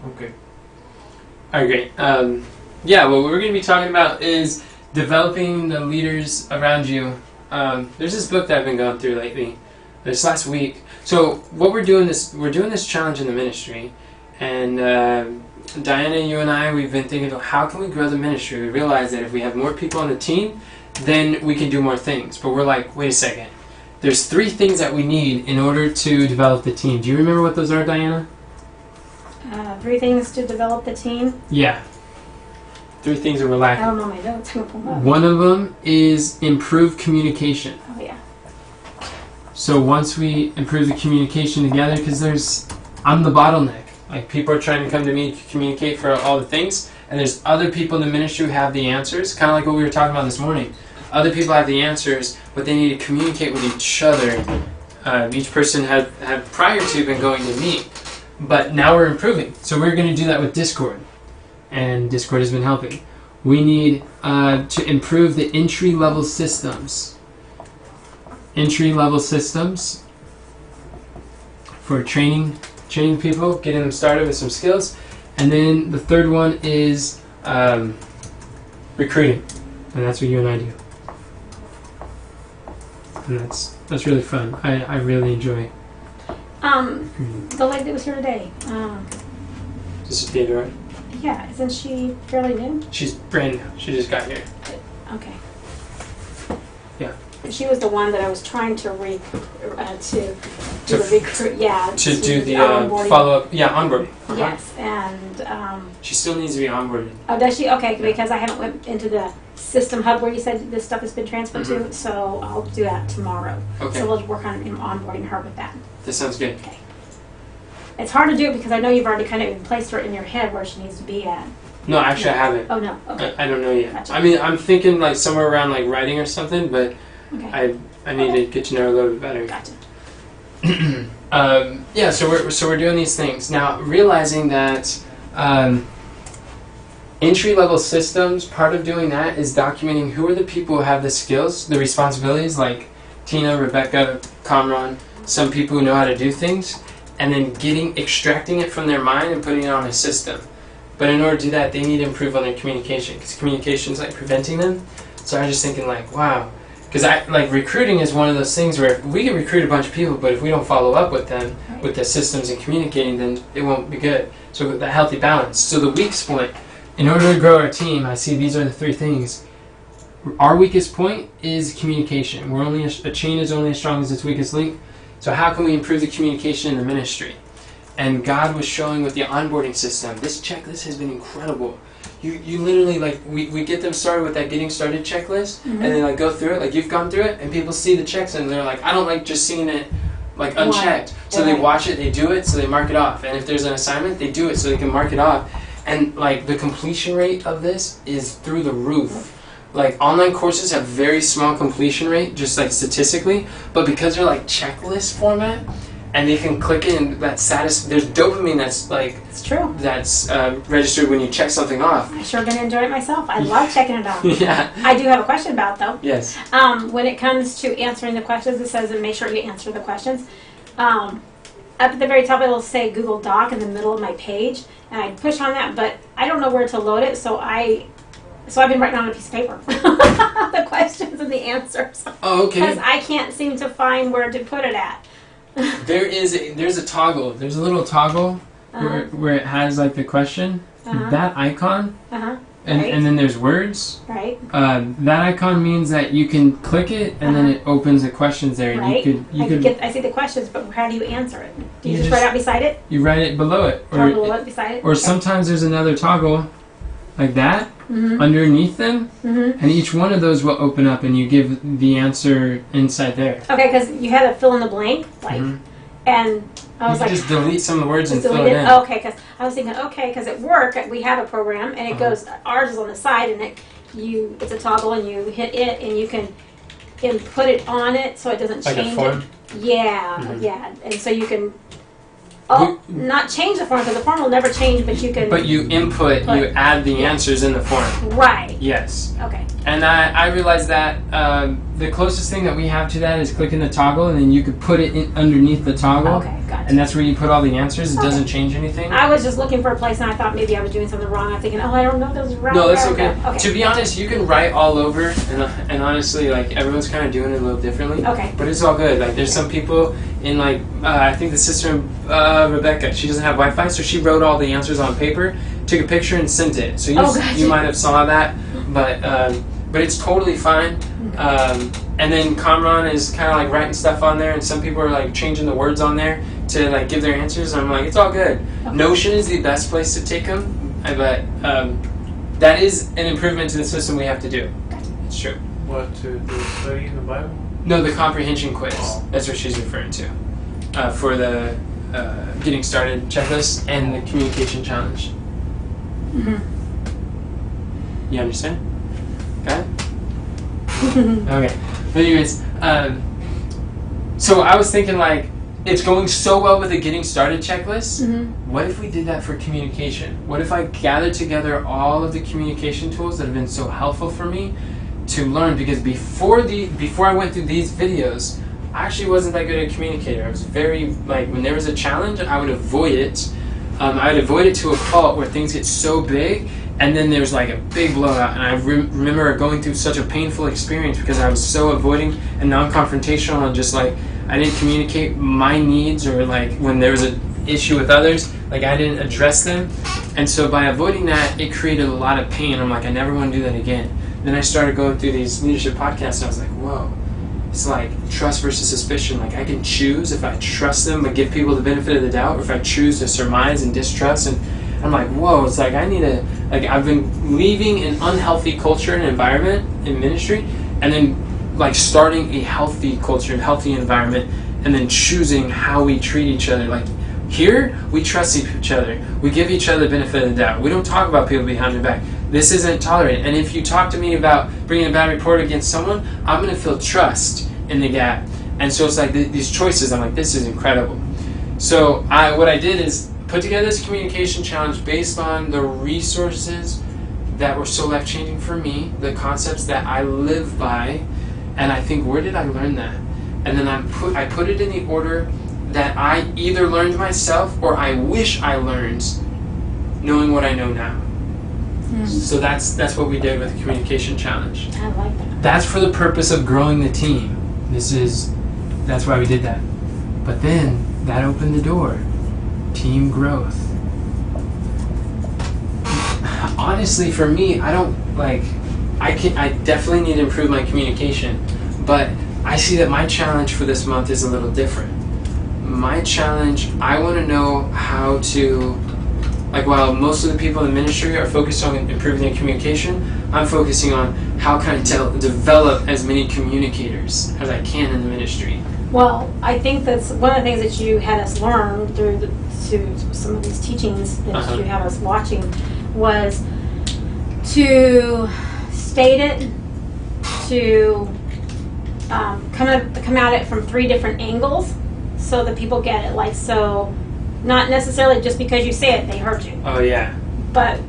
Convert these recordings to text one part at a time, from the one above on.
Okay. All right, great. Yeah, what we're going to be talking about is developing the leaders around you. There's this book that I've been going through lately, this last week. So what we're doing this challenge in the ministry, and Diana, you and I, we've been thinking about how can we grow the ministry. We realize that if we have more people on the team, then we can do more things. But we're like, wait a second. There's 3 things that we need in order to develop the team. Do you remember what those are, Diana? 3 things to develop the team? Yeah. 3 things that we're lacking. I don't know my notes. I'm gonna pull them up. One of them is improve communication. Oh, yeah. So once we improve the communication together, because I'm the bottleneck. Like, people are trying to come to me to communicate for all the things, and there's other people in the ministry who have the answers, kind of like what we were talking about this morning. Other people have the answers, but they need to communicate with each other. Each person had prior to been going to meet, but now we're improving. So we're going to do that with Discord, and Discord has been helping. We need to improve the entry-level systems. Entry-level systems for training people, getting them started with some skills. And then the third one is recruiting, and that's what you and I do. And that's really fun. I really enjoy. The lady that was here today. This is Theodora. Yeah, isn't she fairly new? She's brand new. She just got here. Okay. Yeah. She was the one that I was trying to recruit. Yeah. To do the onboarding. follow-up. Yeah, onboarding. Uh-huh. Yes, and she still needs to be onboarded. oh, does she? Okay, because I haven't went into the system hub where you said this stuff has been transferred to, so I'll do that tomorrow. Okay. So we'll work on onboarding her with that. That sounds good. Okay. It's hard to do it because I know you've already kind of placed her in your head where she needs to be at. No, actually, I haven't. Oh no. Okay. I don't know yet. Gotcha. I mean, I'm thinking like somewhere around like writing or something, but Okay. I need to get to know her a little bit better. Gotcha. Yeah, so we're doing these things now, realizing that entry-level systems. Part of doing that is documenting who are the people who have the skills, the responsibilities, like Tina, Rebecca, Kamran. Some people who know how to do things, and then extracting it from their mind and putting it on a system. But in order to do that, they need to improve on their communication, because communication is like preventing them. So I was just thinking, like, wow. Because recruiting is one of those things where we can recruit a bunch of people, but if we don't follow up with them, with the systems and communicating, then it won't be good. So the healthy balance. So the weak point, in order to grow our team, I see these are the 3 things. Our weakest point is communication. A chain is only as strong as its weakest link. So how can we improve the communication in the ministry? And God was showing with the onboarding system, this checklist has been incredible. You literally, like, we get them started with that getting started checklist, and then like go through it, like you've gone through it, and people see the checks and they're like, I don't like just seeing it like unchecked. So they watch it, they do it, so they mark it off. And if there's an assignment, they do it so they can mark it off. And like the completion rate of this is through the roof. Like, online courses have very small completion rate, just like statistically, but because they're like checklist format, and they can click it and there's dopamine that's like, It's true. that's registered when you check something off. I sure gonna enjoy it myself. I love checking it off. Yeah. I do have a question about it, though. Yes. When it comes to answering the questions, it says, and make sure you answer the questions. Up at the very top, it'll say Google Doc in the middle of my page, and I push on that, but I don't know where to load it, so I've been writing on a piece of paper the questions and the answers. Oh, okay. Because I can't seem to find where to put it at. There's a toggle. There's a little toggle where it has like the question. That icon. And then there's words. Right. That icon means that you can click it and then it opens the questions there. Right. And I see the questions, but how do you answer it? Do you just write out beside it? You write it below it. Beside it? Or sometimes there's another toggle like that underneath them, and each one of those will open up and you give the answer inside there. Okay, because you had to fill in the blank, and I was you just delete some of the words and fill delete it in. Okay, because I was thinking, because at work we have a program and it goes, ours is on the side, and it's a toggle and you hit it and you can put it on it so it doesn't like change a form? it. Yeah, and so you can. Not change the form, because the form will never change, but you can... But you you add the answers in the form. Right. Yes. Okay. And I realized that the closest thing that we have to that is clicking the toggle, and then you could put it underneath the toggle. Okay, gotcha. And that's where you put all the answers. It Okay. doesn't change anything. I was just looking for a place, and I thought maybe I was doing something wrong. I'm thinking, oh, I don't know if this is right. No, that's Where I okay. go. Okay. To be honest, you can write all over, and honestly, like everyone's kind of doing it a little differently. Okay. But it's all good. Like there's some people in like I think the sister Rebecca, she doesn't have Wi-Fi, so she wrote all the answers on paper, took a picture, and sent it. So Gotcha. you might have saw that, but it's totally fine. And then Kamran is kind of like writing stuff on there, and some people are like changing the words on there to like give their answers. And I'm like, it's all good. Okay. Notion is the best place to take them, but that is an improvement to the system we have to do. It's true. What, to do study in the Bible? No, the comprehension quiz. Oh. That's what she's referring to for the getting started checklist and the communication challenge. Mhm. You understand? Got it? Okay. But anyways, so I was thinking like, it's going so well with the getting started checklist. Mhm. What if we did that for communication? What if I gathered together all of the communication tools that have been so helpful for me to learn? Because before I went through these videos, I actually wasn't that good at a communicator. I was very, like, when there was a challenge, I would avoid it. I would avoid it to a fault where things get so big, and then there's like a big blowout. And I remember going through such a painful experience because I was so avoiding and non-confrontational, and just like I didn't communicate my needs, or like when there was an issue with others, like I didn't address them. And so by avoiding that, it created a lot of pain. I'm like, I never want to do that again. Then I started going through these leadership podcasts, and I was like, whoa. It's like trust versus suspicion. Like I can choose if I trust them but give people the benefit of the doubt, or if I choose to surmise and distrust. And I'm like, whoa, it's like I need to, like I've been leaving an unhealthy culture and environment in ministry, and then like starting a healthy culture and healthy environment, and then choosing how we treat each other. Like here, we trust each other. We give each other the benefit of the doubt. We don't talk about people behind their back. This isn't tolerated. And if you talk to me about bringing a bad report against someone, I'm going to feel trust in the gap. And so it's like these choices, I'm like, this is incredible. So what I did is put together this communication challenge based on the resources that were so life-changing for me, the concepts that I live by, and I think, where did I learn that? And then I put it in the order that I either learned myself or I wish I learned, knowing what I know now. So that's what we did with the communication challenge. I like that. That's for the purpose of growing the team. That's why we did that. But then that opened the door. Team growth. Honestly, for me, I definitely need to improve my communication, but I see that my challenge for this month is a little different. My challenge, I want to know how to, like, while most of the people in the ministry are focused on improving their communication, I'm focusing on how can I develop as many communicators as I can in the ministry. Well, I think that's one of the things that you had us learn through some of these teachings that you have us watching, was to state it, to come at it from 3 different angles so that people get it. Like, so not necessarily just because you say it, they heard you. Oh yeah. But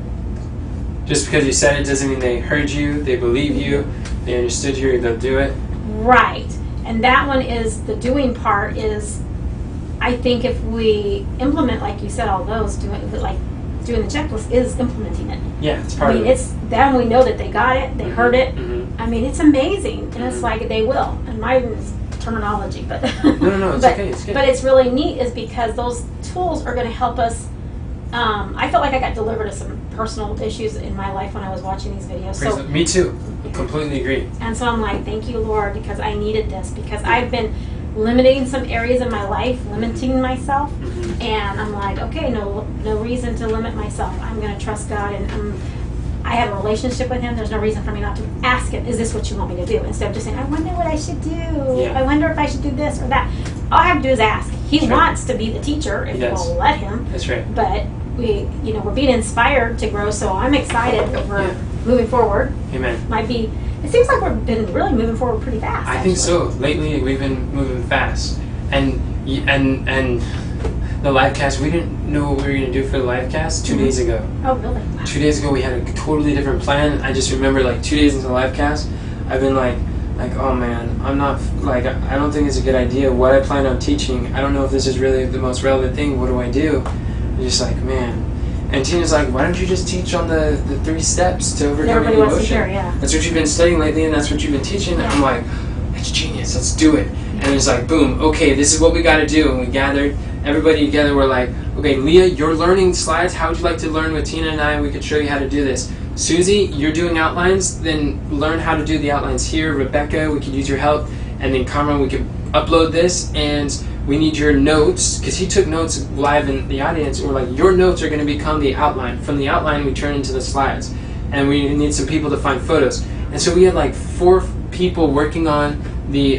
Just because you said it doesn't mean they heard you, they believe you, they understood you, they'll do it. right. And that one is, the doing part is, I think if we implement, like you said, all those, doing the checklist is implementing it. Yeah, it's I part mean, of it. it's then we know that they got it, they heard it. Mm-hmm. I mean, it's amazing, and it's Mhm. like they will. And mine is terminology, but No, it's but, okay, it's good. But it's really neat, is because those tools are going to help us. I felt like I got delivered to some personal issues in my life when I was watching these videos. Praise So, the- me too. Completely agree. and so I'm like, thank you, Lord, because I needed this, because I've been limiting some areas of my life, limiting myself, Mhm. and I'm like, okay, no reason to limit myself. I'm going to trust God, and I have a relationship with Him. There's no reason for me not to ask Him, is this what you want me to do? Instead of just saying, I wonder what I should do. Yeah. I wonder if I should do this or that. All I have to do is ask. He Sure. wants to be the teacher if He does. we'll let Him. That's right. But we're being inspired to grow, so I'm excited that we're Yeah. moving forward. Amen. It seems like we've been really moving forward pretty fast. I think actually. so. Lately, we've been moving fast, and the live cast. We didn't know what we were going to do for the live cast 2 days ago. Oh, really? 2 days ago we had a totally different plan. I just remember like 2 days into the live cast, I've been like, oh man, I'm not, like, I don't think it's a good idea what I plan on teaching. I don't know if this is really the most relevant thing. What do I do? I'm just like, man. And Tina's like, why don't you just teach on the 3 steps to overcoming Everybody emotion? wants to hear, yeah. That's what you've been studying lately, and that's what you've been teaching. Yeah. I'm like, it's genius, let's do it. And it's like, boom, okay, this is what we got to do. And we gathered everybody together. We're like, okay, Leah, you're learning slides. How would you like to learn with Tina and I? We could show you how to do this. Susie, you're doing outlines. Then learn how to do the outlines here. Rebecca, we could use your help. And then Cameron, we could upload this. And we need your notes, because he took notes live in the audience. We're like, your notes are going to become the outline. From the outline, we turn into the slides. And we need some people to find photos. And so we had like 4 people working on the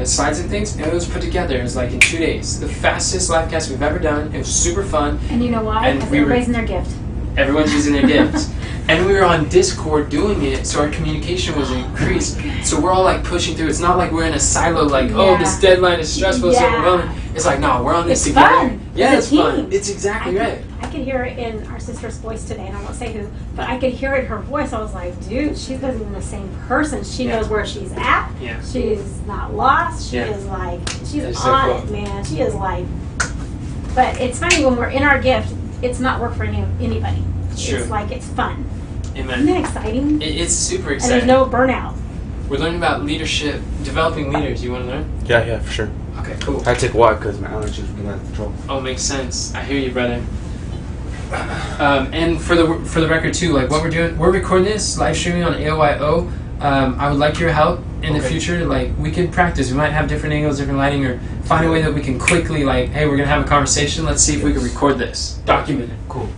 slides and things, and it was put together. It was like in 2 days, the fastest live cast we've ever done. It was super fun. And you know why? And Because we were- everybody's in their gift. Everyone's using their gifts. And we were on Discord doing it, so our communication was increased. So we're all like pushing through. It's not like we're in a silo, like, oh, Yeah. this deadline is stressful, it's Yeah. overwhelming. It's like, no, we're on this It's together. fun. Yeah, It's it's a fun. team. It's exactly right. I could hear it in our sister's voice today, and I won't say who, but I could hear it in her voice. I was like, dude, she's not even the same person. She Yeah. knows where she's at. Yeah. She's not lost. She Yeah. is like, she's That's so on cool. it, man. She is like, but it's funny when we're in our gift, it's not work for anybody. It's true. It's like, it's fun. Isn't Amen. that exciting? It's super And there's exciting. no burnout. We're learning about leadership, developing leaders. You want to learn? Yeah, for sure. Okay, cool. I take a walk because my allergies are getting out of control. Oh, makes sense. I hear you, brother. And for the record too, like what we're doing, we're recording this live streaming on AOIO. I would like your help in the Okay. future. Like we can practice. We might have different angles, different lighting, or find a way that we can quickly like, hey, we're gonna have a conversation. Let's see if we can record this, document it. Cool.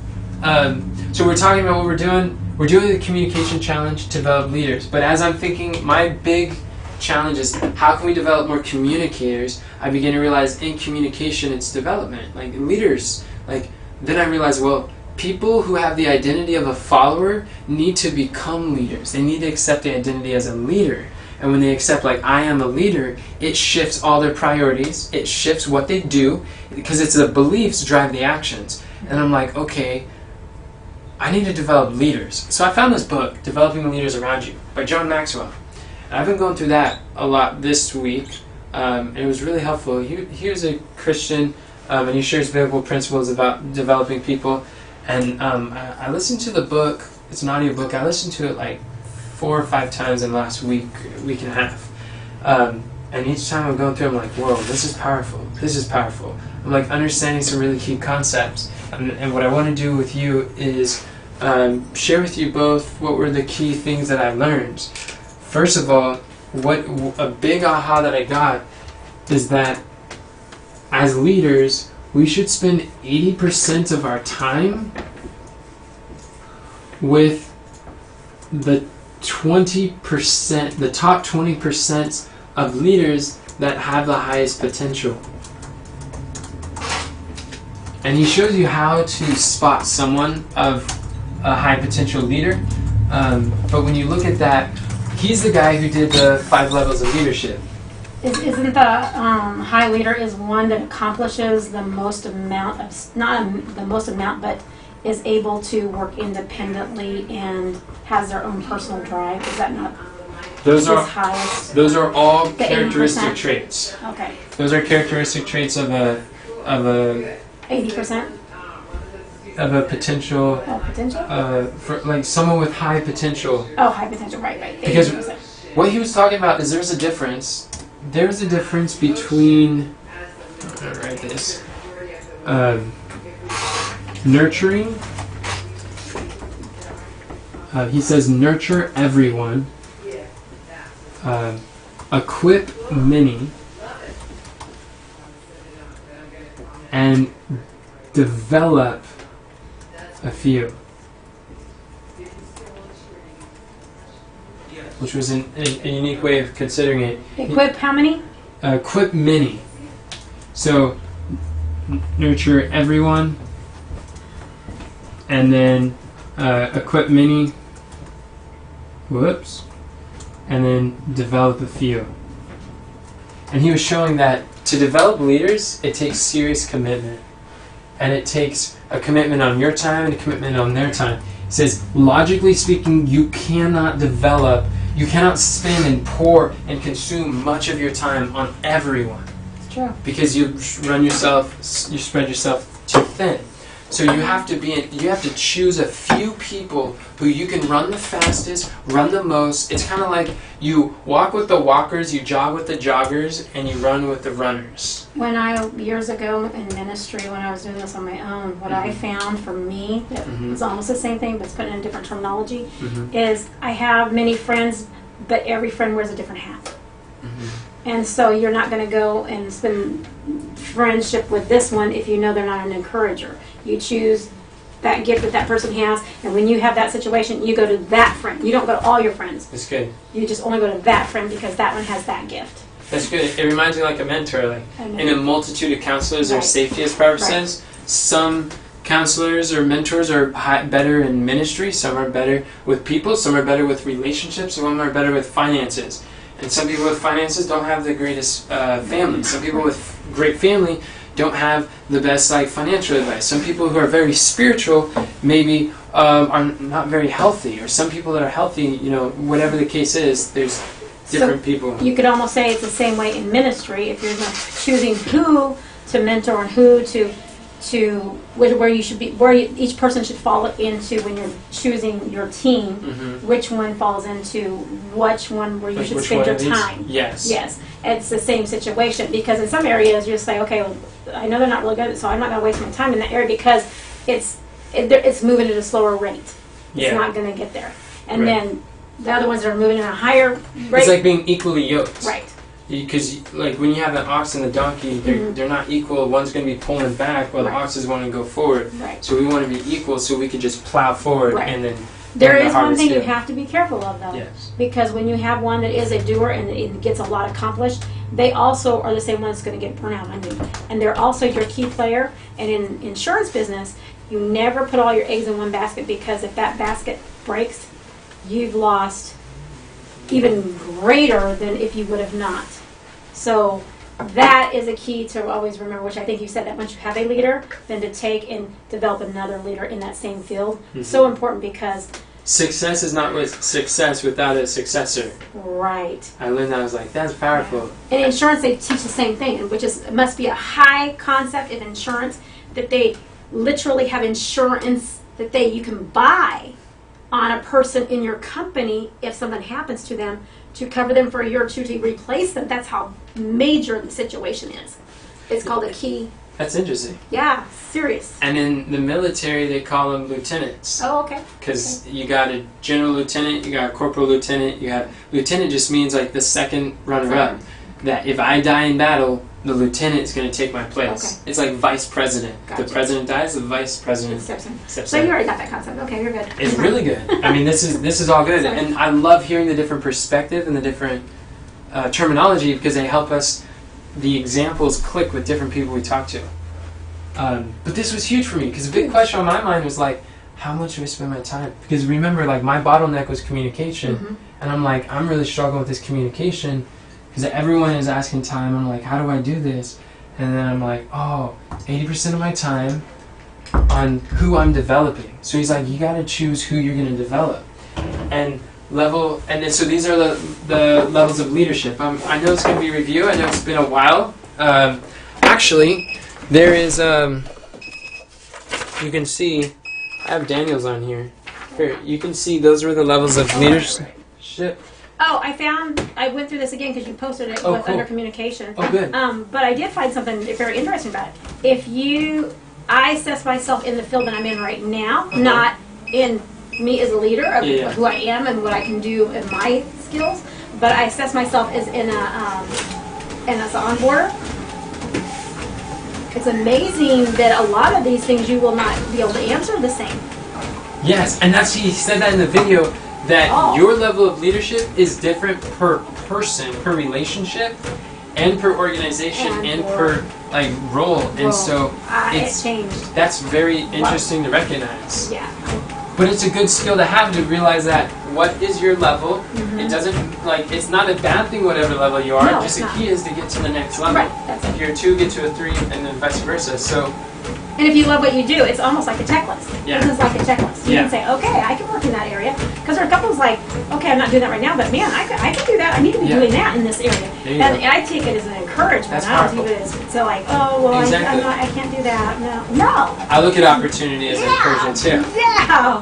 So we're talking about what we're doing. We're doing the communication challenge to develop leaders. But as I'm thinking, my big challenge is how can we develop more communicators? I begin to realize in communication it's development, like leaders. Like then I realize, well, people who have the identity of a follower need to become leaders. They need to accept the identity as a leader. And when they accept, like, I am a leader, it shifts all their priorities. It shifts what they do because it's the beliefs drive the actions. And I'm like, okay, I need to develop leaders. So I found this book, Developing the Leaders Around You, by John Maxwell. And I've been going through that a lot this week, and it was really helpful. He was a Christian, and he shares biblical principles about developing people. And I listened to the book. It's an audiobook. I listened to it like 4 or 5 times in the last week and a half. And each time I'm going through, I'm like, whoa, this is powerful. This is powerful. I'm like understanding some really key concepts. And what I want to do with you is share with you both what were the key things that I learned. First of all, what a big aha that I got is that as leaders, we should spend 80% of our time with the 20%, the top 20% of leaders that have the highest potential. And he shows you how to spot someone of a high potential leader. But when you look at that, he's the guy who did the 5 levels of leadership. Isn't the high leader is one that accomplishes the most amount of, not the most amount, but is able to work independently and has their own personal drive? Is that not Those his are highest? all The characteristic 80%? traits. Okay, Those are characteristic traits of a 80%? of a potential Oh, potential? for like someone with high potential. Oh, high potential, right. Because 80%. what he was talking about is there's a difference. There's a difference between, I'm gonna write this, nurturing. He says nurture everyone, equip many, and develop a few. Which was a unique way of considering it. Equip how many? Equip many. So, nurture everyone, and then equip many, whoops, and then develop a few. And he was showing that to develop leaders, it takes serious commitment. And it takes a commitment on your time and a commitment on their time. It says, logically speaking, you cannot spend and pour and consume much of your time on everyone. It's true. Because you spread yourself too thin. So you have to choose a few people who you can run the fastest, run the most. It's kind of like you walk with the walkers, you jog with the joggers, and you run with the runners. Years ago in ministry, when I was doing this on my own, what I found for me, that was almost the same thing, but it's put in a different terminology, is I have many friends, but every friend wears a different hat. And so you're not going to go and spend friendship with this one if you know they're not an encourager. You choose that gift that person has, and when you have that situation, you go to that friend. You don't go to all your friends. That's good. You just only go to that friend because that one has that gift. That's good. It reminds me like a mentor. Like in a multitude of counselors, there's safety, as Proverbs says. Some counselors or mentors are better in ministry. Some are better with people. Some are better with relationships. Some are better with finances. And some people with finances don't have the greatest family. Some people with great family don't have the best financial advice. Some people who are very spiritual maybe are not very healthy. Or some people that are healthy, whatever the case is, there's different people. You could almost say it's the same way in ministry. If you're choosing who to mentor and who to where you should be, each person should fall into when you're choosing your team, which one falls into which one where you should spend your time. Yes. It's the same situation, because in some areas you just say, okay, well, I know they're not really good, so I'm not going to waste my time in that area because it's moving at a slower rate. It's not going to get there. And then the other ones that are moving at a higher rate. It's like being equally yoked. Right. Because when you have an ox and a donkey, they're not equal. One's going to be pulling back while the oxes want to go forward. Right. So we want to be equal so we can just plow forward and then. There is one thing you have to be careful of, though. Yes. Because when you have one that is a doer and it gets a lot accomplished, they also are the same one that's going to get burnt out on you. And they're also your key player. And in insurance business, you never put all your eggs in one basket, because if that basket breaks, you've lost even greater than if you would have not. So that is a key to always remember, which I think you said, that once you have a leader, then to take and develop another leader in that same field. So important, because success is not success without a successor. Right. I learned that. I was like, that's powerful. In insurance, they teach the same thing, which is, it must be a high concept of insurance, that they literally have insurance that you can buy on a person in your company if something happens to them, to cover them for a year or two to replace them. That's how major the situation is. It's called a key. That's interesting. Yeah, serious. And in the military, they call them lieutenants. Oh, okay. Because you got a general lieutenant, you got a corporal lieutenant, you have... Lieutenant just means like the second runner-up. That if I die in battle, the lieutenant is going to take my place. Okay. It's like vice president. Gotcha. The president dies, the vice president steps in. Steps so in. You already got that concept. Okay, you're good. It's really good. I mean, this is all good. Sorry. And I love hearing the different perspective and the different terminology, because they help us, the examples click with different people we talk to. But this was huge for me, because a big question on my mind was like, how much do I spend my time? Because remember, like, my bottleneck was communication. And I'm like, I'm really struggling with this communication, because everyone is asking time. I'm like, how do I do this? And then I'm like, 80% of my time on who I'm developing. So he's like, you got to choose who you're going to develop. And then so these are the levels of leadership. I know it's going to be review. I know it's been a while. Actually, there is, you can see, I have Daniel's on here. Here, you can see those were the levels of leadership. Oh, I went through this again because you posted it under communication. Oh, good. But I did find something very interesting about it. I assess myself in the field that I'm in right now, not in me as a leader of who I am and what I can do in my skills, but I assess myself as as an onboarder. It's amazing that a lot of these things you will not be able to answer the same. Yes, and he said that in the video, that your level of leadership is different per person, per relationship, and per organization, and per role. And so it's changed. That's very interesting to recognize. Yeah. But it's a good skill to have, to realize that what is your level, and it doesn't, like, it's not a bad thing whatever level you are, No, just it's the not. key is to get to the next level. Right, that's it. If you're a 2, get to a 3, and then vice versa. So, And if you love what you do, it's almost like a checklist. Yeah. This is like a checklist. You Yeah. can say, okay, I can work in that area. Because there are couples like, okay, I'm not doing that right now, but man, I can do that. I need to be Yeah. doing that in this area. There you And go. I take it as an encouragement. That's I don't powerful. view it as so like, oh, well, Exactly. I can't do that. No. I look at opportunity as encouragement too. Yeah.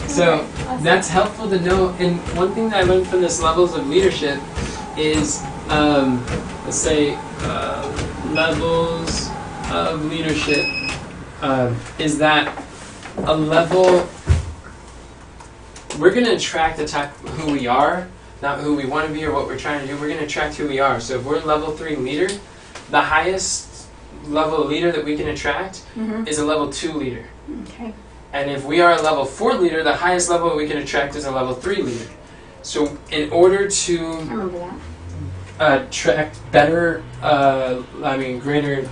So that's helpful to know. And one thing that I learned from this levels of leadership is, let's say, levels of leadership is that a level, we're going to attract the type who we are, not who we want to be or what we're trying to do. We're going to attract who we are. So if we're level 3 leader, the highest level of leader that we can attract is a level 2 leader. Okay. And if we are a level 4 leader, the highest level we can attract is a level 3 leader. So in order I to remember that. attract better, greater,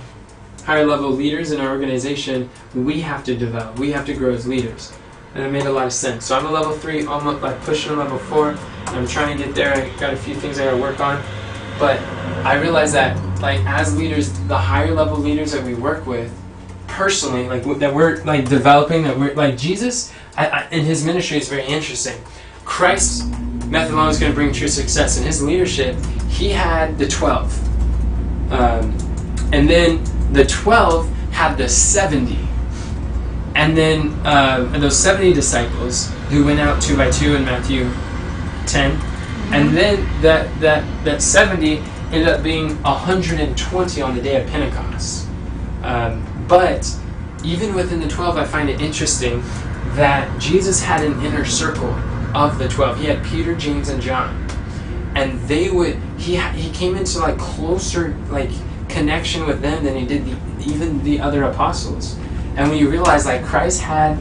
higher level leaders in our organization, we have to develop, we have to grow as leaders. And it made a lot of sense. So I'm a level 3, almost like pushing a level 4. I'm trying to get there. I got a few things I gotta work on. But I realize that, like, as leaders, the higher level leaders that we work with, personally, like that we're like developing, that we're like Jesus, in his ministry is very interesting. Christ's method alone is going to bring true success. In his leadership, he had the 12, and then the 12 had the 70, and then and those 70 disciples who went out 2 by 2 in Matthew 10, and then that 70 ended up being 120 on the day of Pentecost. But even within the 12, I find it interesting that Jesus had an inner circle of the 12. He had Peter, James, and John, and they would. He came into like closer like connection with them than he did even the other apostles. And when you realize like Christ had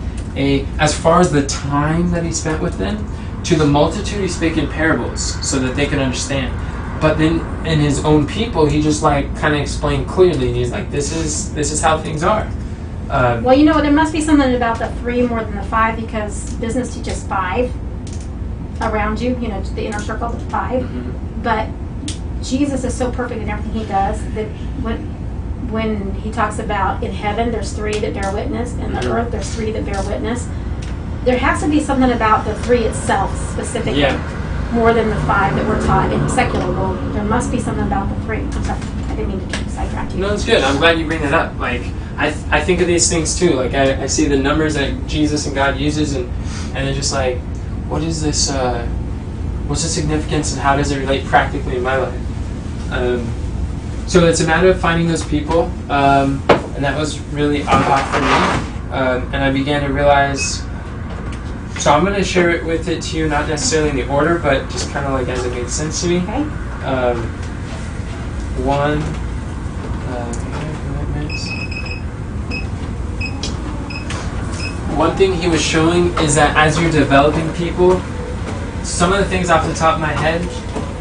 as far as the time that he spent with them, to the multitude he spake in parables so that they could understand. But then in his own people, he just like kind of explained clearly. And he's like, this is how things are. Well, you know, there must be something about the 3 more than the 5 because business teaches 5 around you. You know, the inner circle of 5. But Jesus is so perfect in everything he does that when he talks about in heaven, there's 3 that bear witness, and the earth, there's 3 that bear witness. There has to be something about the 3 itself specifically. Yeah. More than the 5 that we're taught in secular world. There must be something about the 3. I'm sorry, I didn't mean to sidetrack you. No, it's good. I'm glad you bring that up. Like, I think of these things too. Like, I see the numbers that Jesus and God uses, and they're just like, what is this? What's the significance, and how does it relate practically in my life? So it's a matter of finding those people, and that was really aha for me. And I began to realize. So I'm going to share it with it to you, not necessarily in the order, but just kind of like as it made sense to me. Okay. One. One thing he was showing is that as you're developing people, some of the things off the top of my head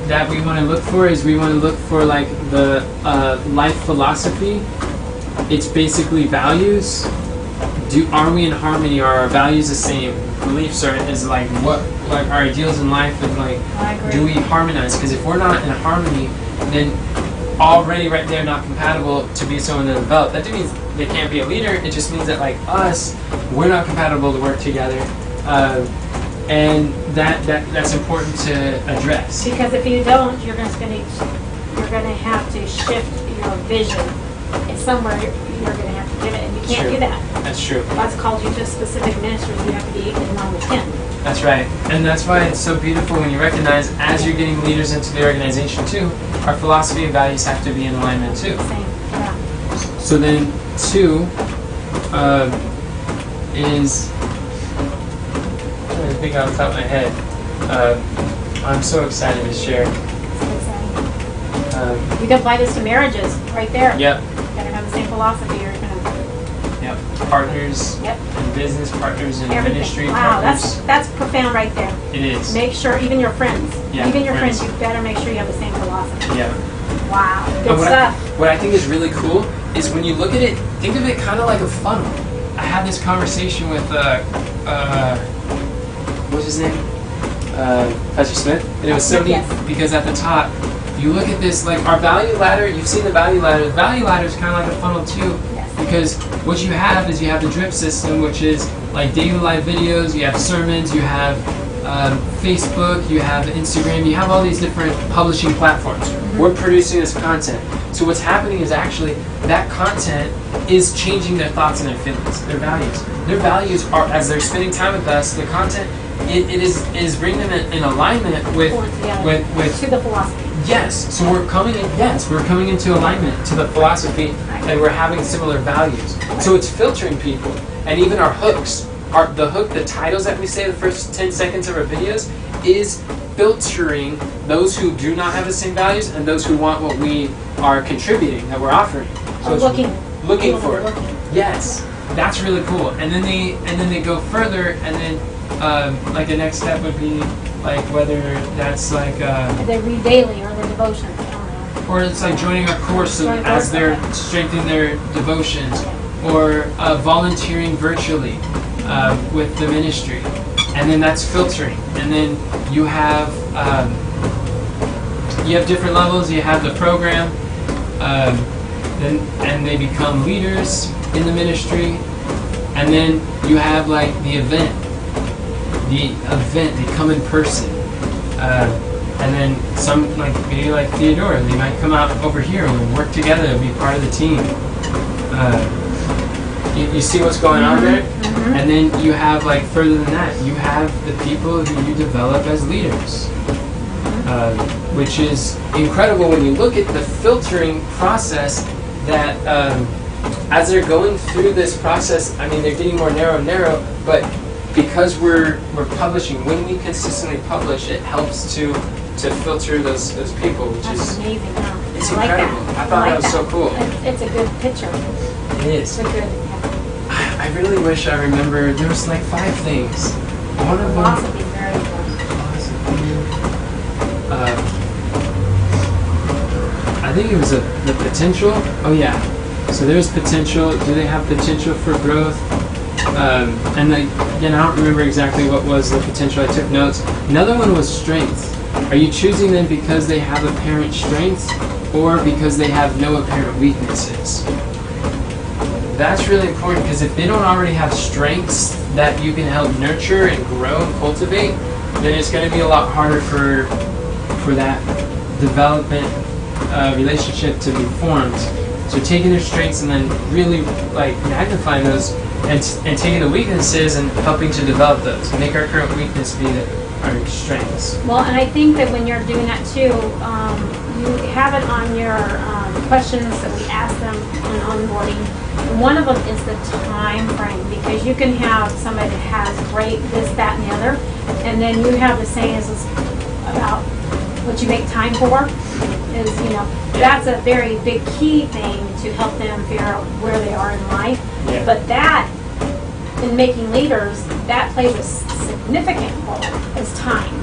that we want to look for is we want to look for like the life philosophy. It's basically values. Are we in harmony? Are our values the same? Beliefs is like what like our ideals in life, and like I agree. do we harmonize? Because if we're not in harmony, then already right there not compatible to be someone to develop. That doesn't mean they can't be a leader. It just means that like us, we're not compatible to work together, and that's important to address. Because if you don't, you're going to have to shift your vision. It's somewhere you're going to have to give it, and you can't True. do that. That's true. God's called you to a specific ministry. You have to be in line with Him. That's right. And that's why it's so beautiful when you recognize as you're getting leaders into the organization too, our philosophy and values have to be in alignment too. Same. Yeah. So then 2 is, I think off the top of my head, I'm so excited to share. So exciting. You can apply this to marriages right there. Yep, You gotta have the same philosophy, or you're gonna yep. Partners Yep. in business, partners in everything. ministry, Wow, partners. that's profound right there. It is. Make sure, even your friends, Yeah, even your friends, friends. you better make sure you have the same philosophy. Yeah. Wow, And good stuff. what I think is really cool is when you look at it, think of it kind of like a funnel. I had this conversation with, what's his name? Professor Smith, and it was so neat Yes. because at the top, you look at this, like our value ladder. You've seen the value ladder. The value ladder is kind of like a funnel too, Yes. because what you have is you have the drip system, which is like daily live videos. You have sermons. You have Facebook. You have Instagram. You have all these different publishing platforms. We're producing this content. So what's happening is actually that content is changing their thoughts and their feelings, their values. Their values are, as they're spending time with us, the content it is bringing them in alignment with Pulling together with to the philosophy. yes. So we're coming into alignment to the philosophy, and we're having similar values. So it's filtering people, and even our hooks, the titles that we say the first 10 seconds of our videos is filtering those who do not have the same values and those who want what we are contributing, that we're offering. So Or it's looking for it. Looking. Yes, that's really cool. And then they go further, and then like the next step would be like whether that's like They read daily or their devotions. I don't know. or it's like joining our course so Join as course, they're okay. strengthening their devotions, or volunteering virtually with the ministry, and then that's filtering. And then you have different levels. You have the program, and they become leaders in the ministry, and then you have like the event. They come in person, and then some maybe like Theodora, they might come out over here and work together and be part of the team. You see what's going on there? And then you have like further than that, you have the people who you develop as leaders, which is incredible when you look at the filtering process that as they're going through this process, I mean, they're getting more narrow and narrow, but because we're publishing, when we consistently publish, it helps to filter those people, which That's is amazing. Huh? it's I like incredible. that. I thought like that was so cool. It's a good picture. It is. It's a good I really wish I remember. There was like 5 things. One of them. philosophy. Very important. I think it was the potential. Oh yeah. So there's potential. Do they have potential for growth? And again, I don't remember exactly what was the potential. I took notes. Another one was strength. Are you choosing them because they have apparent strengths or because they have no apparent weaknesses? That's really important, because if they don't already have strengths that you can help nurture and grow and cultivate, then it's going to be a lot harder for that development relationship to be formed. So taking their strengths and then really like magnifying those and taking the weaknesses and helping to develop those. Make our current weakness be our strengths. Well, and I think that when you're doing that too, you have it on your questions that we ask them in onboarding. One of them is the time frame, because you can have somebody that has great this, that, and the other, and then you have the saying is about what you make time for. Is that's a very big key thing to help them figure out where they are in life. Yeah. But that, in making leaders, that plays a significant role is time.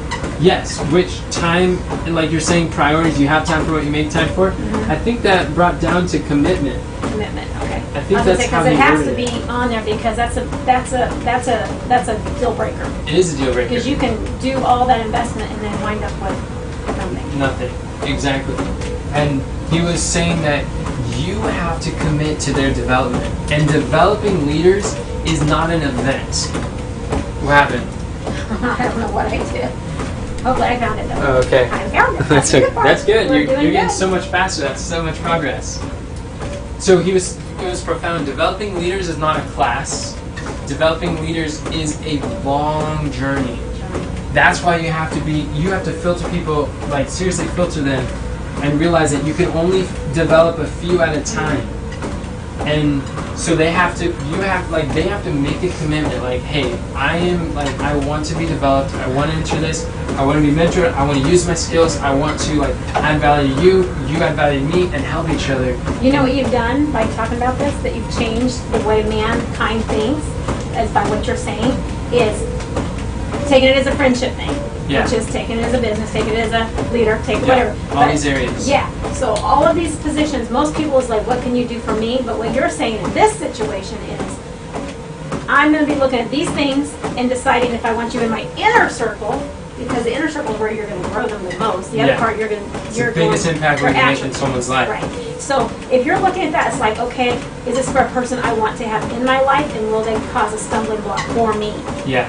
Yes, which time, like you're saying, priorities. You have time for what you make time for. I think that brought down to commitment. Commitment. Okay. I think that's how because he it has to worded be it. on there, because that's a deal breaker. It is a deal breaker. Because you can do all that investment and then wind up with nothing. Nothing. Exactly. And he was saying that you have to commit to their development. And developing leaders is not an event. What happened? I don't know what I did. Hopefully I found it though. Oh, okay. I found it. That's the okay. good part. That's good. We're You're doing getting good. so much faster. That's so much progress. So it was profound. Developing leaders is not a class. Developing leaders is a long journey. That's why you have to filter people, like seriously filter them, and realize that you can only develop a few at a time. And so they have to make a commitment, like, hey, I want to be developed, I want to enter this, I want to be mentored, I want to use my skills, I want to add value to you, you add value to me, and help each other. You know what you've done by talking about this? That you've changed the way mankind thinks, as by what you're saying, is taking it as a friendship thing. Yeah. Which is taking it as a business, take it as a leader, take it Yeah, whatever. all these areas. Yeah. So all of these positions, most people is like, what can you do for me? But what you're saying in this situation is, I'm going to be looking at these things and deciding if I want you in my inner circle, because the inner circle is where you're going to grow them the most. The other Yeah. part, you're going It's to the biggest impact we can make in someone's life. Right. So if you're looking at that, it's like, okay, is this for a person I want to have in my life, and will they cause a stumbling block for me? Yeah,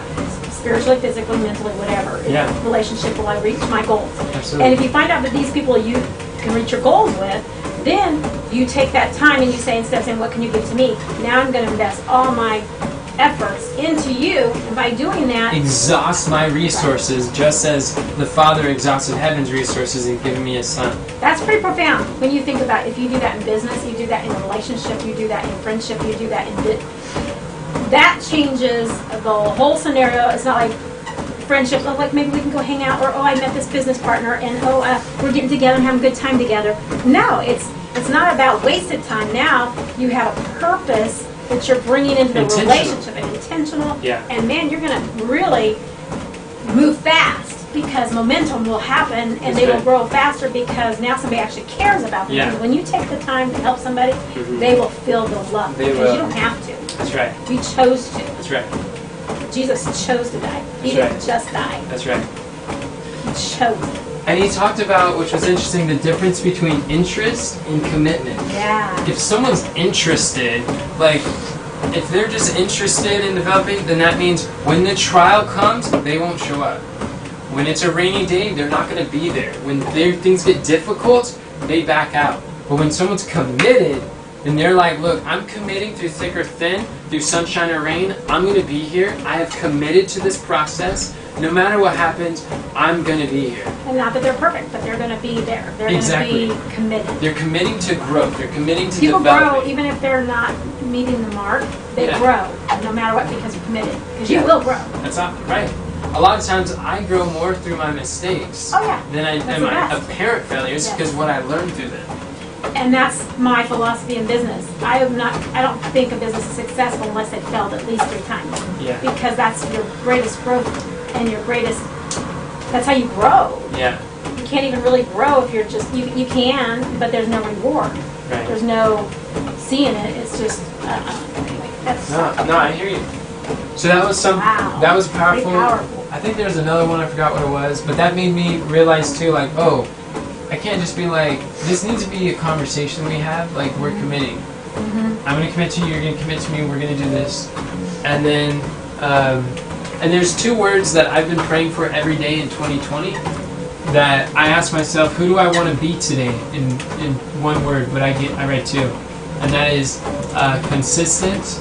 Spiritually, physically, mentally, whatever. In Yeah. a relationship, will I reach my goals? absolutely. And if you find out that these people you can reach your goals with, then you take that time and you say, instead of saying, what can you give to me? Now I'm going to invest all my efforts into you, and by doing that, Exhaust my resources just as the Father exhausted heaven's resources in giving me a son. that's pretty profound when you think about if you do that in business, you do that in a relationship, you do that in friendship, you do that in that changes the whole scenario. It's not like friendship, oh, like maybe we can go hang out, or oh, I met this business partner, and oh, we're getting together and having a good time together. No, it's not about wasted time. Now you have a purpose that you're bringing into the Intentional. relationship, and intentional. Yeah. And man, you're going to really move fast because momentum will happen, and That's they will right. grow faster because now somebody actually cares about them. Yeah. Because when you take the time to help somebody, Mhm. they will feel the love They because will. you don't have to. That's right. You chose to. That's right. Jesus chose to die. He That's didn't right. just die. That's right. He chose it. And he talked about, which was interesting, the difference between interest and commitment. Yeah. If someone's interested, like, if they're just interested in developing, then that means when the trial comes, they won't show up. When it's a rainy day, they're not going to be there. When things get difficult, they back out. But when someone's committed, then they're like, look, I'm committing through thick or thin, through sunshine or rain. I'm going to be here. I have committed to this process. No matter what happens, I'm going to be here. And not that they're perfect, but they're going to be there. They're Exactly. going to be committed. They're committing to growth. They're committing to People developing. grow even if they're not meeting the mark. They Yeah. grow no matter what because you're committed. Because you Yeah. will grow. That's not right. A lot of times I grow more through my mistakes Oh yeah. than I That's than the my best. apparent failures Yeah. because what I learned through them. And that's my philosophy in business. I don't think a business is successful unless it failed at least 3 times. Yeah. Because that's your greatest growth and your greatest, that's how you grow. Yeah. You can't even really grow if you're just, you can, but there's no reward. Right. There's no seeing it. It's just, anyway, that's No, I hear you. So that was Wow. that was pretty powerful. powerful. I think there's another one, I forgot what it was, but that made me realize too, like, oh, I can't just be like, this needs to be a conversation we have, like we're committing. Mhm. I'm gonna commit to you, you're gonna commit to me, we're gonna do this. And then, and there's 2 words that I've been praying for every day in 2020 that I ask myself, who do I want to be today in one word, but I write 2. And that is consistent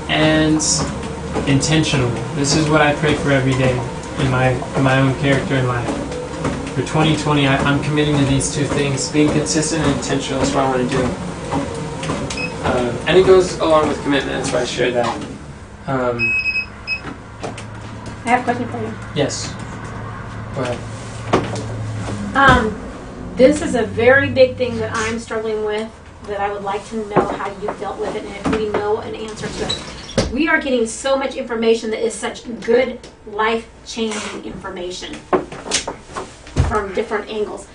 and intentional. This is what I pray for every day in my own character and life. For 2020, I'm committing to these 2 things: being consistent and intentional. That's what I want to do. And it goes along with commitment. That's why I shared that. I have a question for you. Yes. Go ahead. This is a very big thing that I'm struggling with that I would like to know how you dealt with it and if we know an answer to it. We are getting so much information that is such good, life-changing information from different angles.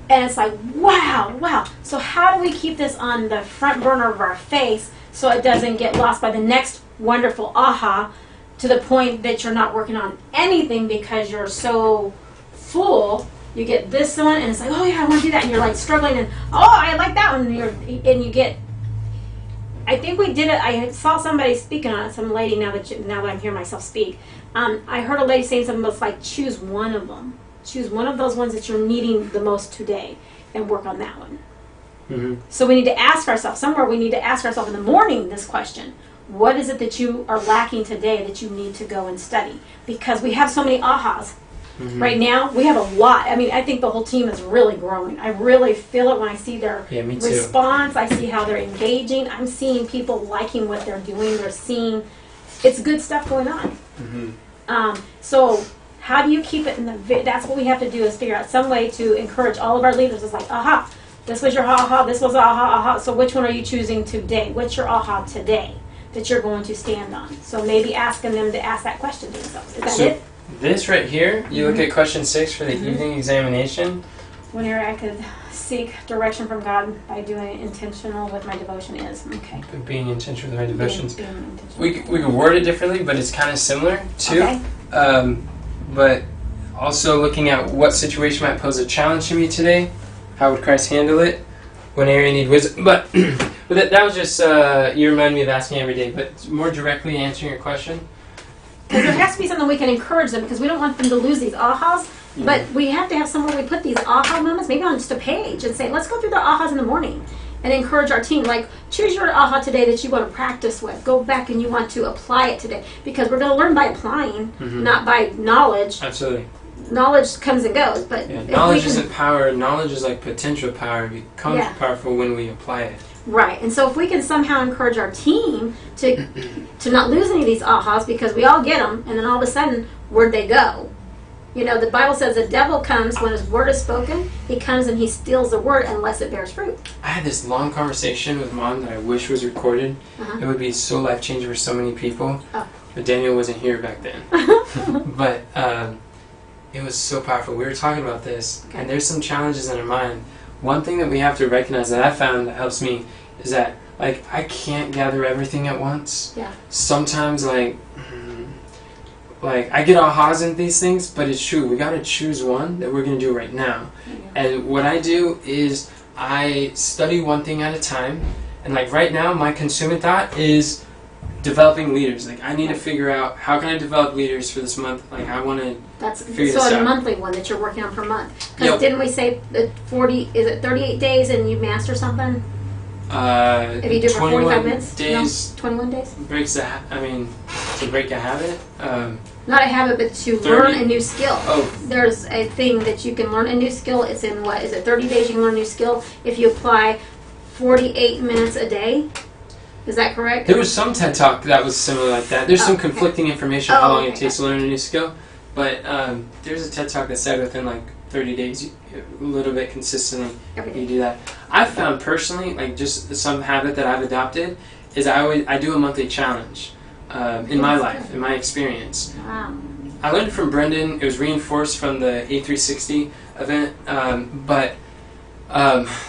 And it's like, wow, wow. So how do we keep this on the front burner of our face so it doesn't get lost by the next wonderful aha to the point that you're not working on anything because you're so full? You get this one and it's like, oh yeah, I want to do that. And you're like struggling and, oh, I like that one. And you get, I think we did it. I saw somebody speaking on it, some lady, now that I'm hearing myself speak. I heard a lady saying something that's like, choose one of them. Choose one of those ones that you're needing the most today and work on that one. Mm-hmm. So we need to ask ourselves, somewhere we need to ask ourselves in the morning this question. What is it that you are lacking today that you need to go and study? Because we have so many ahas. Mm-hmm. Right now, we have a lot. I mean, I think the whole team is really growing. I really feel it when I see their Yeah, me too. response. I see how they're engaging. I'm seeing people liking what they're doing. They're seeing, it's good stuff going on. Mm-hmm. So how do you keep it in the, that's what we have to do is figure out some way to encourage all of our leaders. It's like, aha, this was your aha, this was aha. So which one are you choosing today? What's your aha today that you're going to stand on? So maybe asking them to ask that question to themselves. Is that So- it? This right here, you look at question 6 for the Mhm. evening examination. Whenever I could seek direction from God by doing it intentional with my devotion is. Okay. Being intentional with my devotions. Being intentional. We could word it differently, but it's kind of similar too. Okay. but also looking at what situation might pose a challenge to me today. How would Christ handle it? What area need wisdom? But that was just you remind me of asking every day. But more directly answering your question. Because there has to be something we can encourage them, because we don't want them to lose these ahas. But we have to have somewhere we put these aha moments, maybe on just a page, and say, let's go through the ahas in the morning and encourage our team. Like, choose your aha today that you want to practice with. Go back and you want to apply it today. Because we're going to learn by applying, not by knowledge. Absolutely. Knowledge comes and goes. But Yeah, if knowledge we can, isn't power. Knowledge is like potential power. It becomes Yeah. powerful when we apply it. right. And so if we can somehow encourage our team to not lose any of these ahas, because we all get them, and then all of a sudden, where'd they go? You know, the Bible says the devil comes when his word is spoken. He comes and he steals the word unless it bears fruit. I had this long conversation with Mom that I wish was recorded. It would be so life-changing for so many people. Oh. But Daniel wasn't here back then. But it was so powerful. We were talking about this, and there's some challenges in our mind. One thing that we have to recognize that I found that helps me is that, like, I can't gather everything at once. Yeah. Sometimes, like I get ahas in these things, but it's true. We got to choose one that we're going to do right now. And what I do is I study one thing at a time. And like right now, my consuming thought is developing leaders. Like, I need to figure out how can I develop leaders for this month. Like, I want to That's figure so this a out. monthly one that you're working on per month. Because Yep. didn't we say that 38 days and you master something? If you do it for 21 45 minutes? days No? 21 days? breaks the to break a habit. Not a habit, but to 30. learn a new skill. Oh, There's a thing that you can learn a new skill. It's in what? Is it 30 days you can learn a new skill? If you apply 48 minutes a day? Is that correct? there was some TED Talk that was similar like that. There's Oh, some okay. conflicting information Oh, how long okay, it takes to learn a new skill. But there's a TED Talk that said within like 30 days, a little bit consistently, Every you day. do that. I've found personally, like just some habit that I've adopted, is I do a monthly challenge in my That's life, good. in my experience. Wow. I learned it from Brendan. It was reinforced from the A360 event, but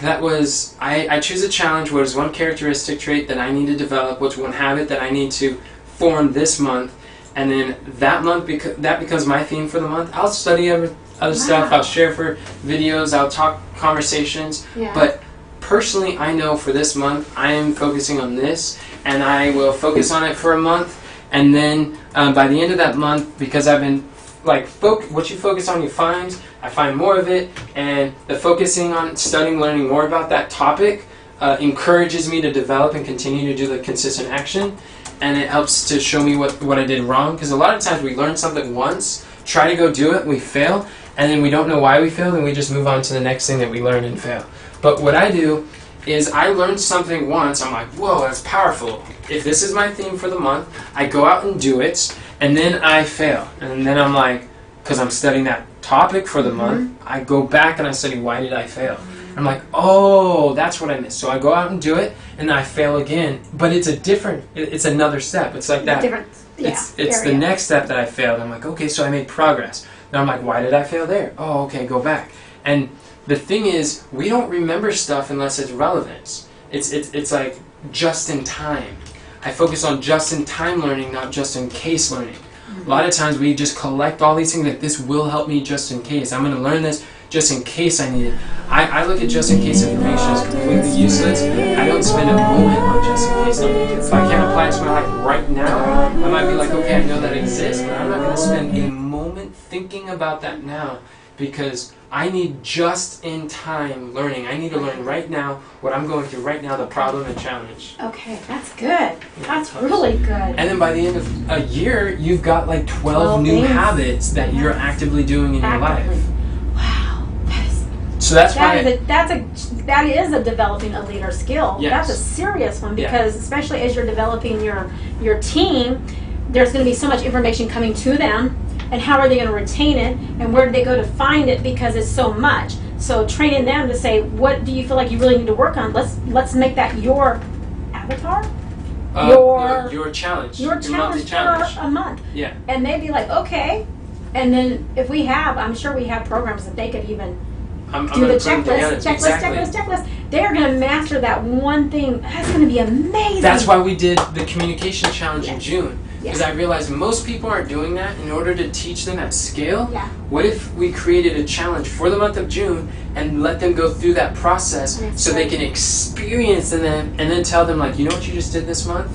that was I choose a challenge. What is one characteristic trait that I need to develop? What's one habit that I need to form this month? And then that month, that becomes my theme for the month. I'll study other stuff. Wow. I'll share for videos. I'll talk conversations. Yeah. But personally, I know for this month, I am focusing on this, and I will focus on it for a month. And then by the end of that month, because I've been like what you focus on, you find. I find more of it, and the focusing on studying, learning more about that topic encourages me to develop and continue to do the consistent action. And it helps to show me what I did wrong. Because a lot of times we learn something once, try to go do it, we fail, and then we don't know why we failed, and we just move on to the next thing that we learn and fail. But what I do is I learned something once, I'm like, whoa, that's powerful. If this is my theme for the month, I go out and do it, and then I fail. And then I'm like, because I'm studying that topic for the month, I go back and I study, why did I fail? I'm like, oh, that's what I missed. So I go out and do it, and then I fail again. But it's it's another step. It's like that. Different. Yeah. It's the area. next step that I failed. I'm like, okay, so I made progress. Then I'm like, why did I fail there? Oh, okay, go back. And the thing is, we don't remember stuff unless it's relevant. It's like just in time. I focus on just in time learning, not just in case learning. A lot of times we just collect all these things that this will help me just in case. I'm going to learn this just in case I need it. I look at just in case information as completely useless. I don't spend a moment on just in case learning. If I can't apply it to my life right now, I might be like, okay, I know that exists, but I'm not going to spend a moment thinking about that now, because I need just in time learning. I need to learn right now what I'm going through right now, the problem and challenge. Okay, that's good. That's really good. And then by the end of a year, you've got like 12 12 new things. habits that you're actively doing in your Actively. life. Wow. So that's why That is a developing a leader skill. Yes. That's a serious one, Yeah. because especially as you're developing your team, there's going to be so much information coming to them, and how are they going to retain it, and where do they go to find it, because it's so much. So training them to say, what do you feel like you really need to work on? Let's make that your avatar, your challenge. your monthly challenge challenge. for a month. Yeah. And they'd be like, okay. And then if I'm sure we have programs that they could even I'm do the gonna put them together. checklist. they're going to master that one thing. That's going to be amazing. That's why we did the communication challenge in Yes. June. Because Yeah. I realized most people aren't doing that. In order to teach them at scale, Yeah. what if we created a challenge for the month of June and let them go through that process That's so they right. can experience and then tell them, like, you know what you just did this month?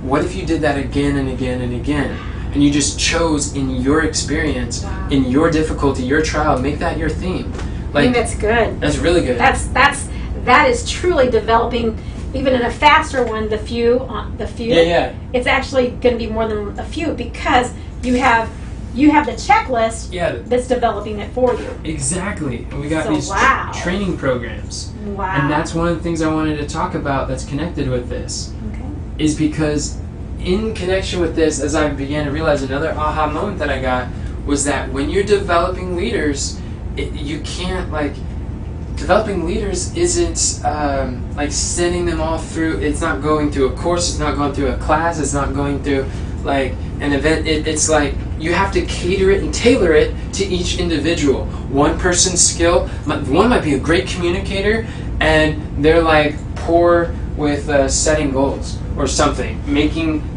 What if you did that again and again and again? And you just chose in your experience, Wow. in your difficulty, your trial, make that your theme. I think Like, that's good. that's really good. That is truly developing. Even in a faster one, the few. Yeah. It's actually going to be more than a few because you have the checklist Yeah, that's developing it for you. exactly. And we got So, these wow. training programs. Wow. And that's one of the things I wanted to talk about that's connected with this. okay. Is because in connection with this, as I began to realize, another aha moment that I got was that when you're developing leaders, you can't, like, developing leaders isn't like sending them all through. It's not going through a course, it's not going through a class, it's not going through like an event. It's like you have to cater it and tailor it to each individual. One person's skill, one might be a great communicator and they're like poor with setting goals or something,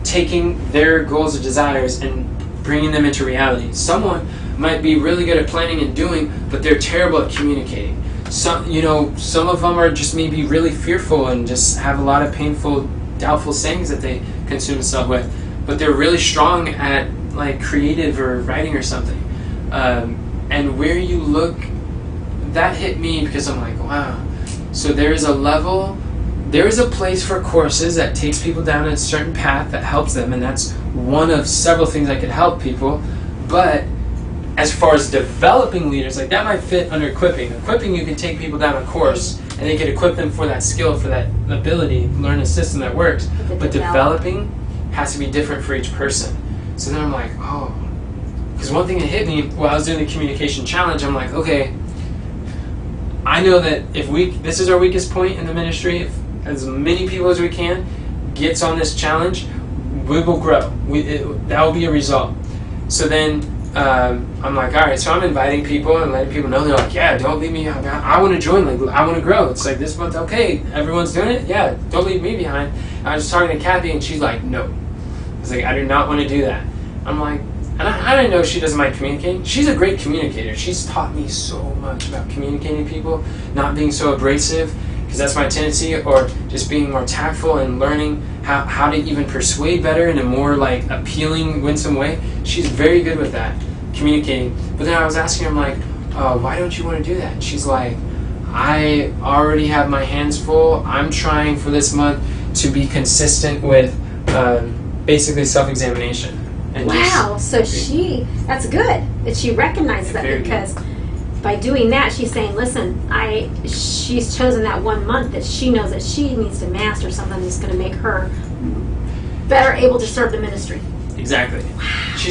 taking their goals or desires and bringing them into reality. Someone might be really good at planning and doing, but they're terrible at communicating. Some of them are just maybe really fearful and just have a lot of painful, doubtful sayings that they consume themselves with, but they're really strong at like creative or writing or something. And where you look, that hit me because I'm like, wow. So there is a place for courses that takes people down a certain path that helps them, and that's one of several things that could help people. But as far as developing leaders, like that might fit under equipping. Equipping, you can take people down a course and they can equip them for that skill, for that ability, learn a system that works. But developing has to be different for each person. So then I'm like, oh. Because one thing that hit me while I was doing the communication challenge, I'm like, okay, I know that if this is our weakest point in the ministry, if as many people as we can gets on this challenge, we will grow. That will be a result. So then I'm like, all right, so I'm inviting people and letting people know. They're like, yeah, don't leave me. I want to join. Like, I want to grow. It's like this month, okay, everyone's doing it. Yeah, don't leave me behind. I was talking to Kathy and she's like, no. I was like, I do not want to do that. I'm like, and I didn't know she doesn't mind communicating. She's a great communicator. She's taught me so much about communicating to people, not being so abrasive, because that's my tendency, or just being more tactful and learning how to even persuade better in a more like appealing, winsome way. She's very good with that, communicating. But then I was asking her, I'm like, why don't you want to do that? And she's like, I already have my hands full. I'm trying for this month to be consistent with basically self-examination. And Wow. So that's good that she recognizes that, Very good. because by doing that, she's saying, listen, she's chosen that 1 month that she knows that she needs to master something that's going to make her better able to serve the ministry. Exactly. She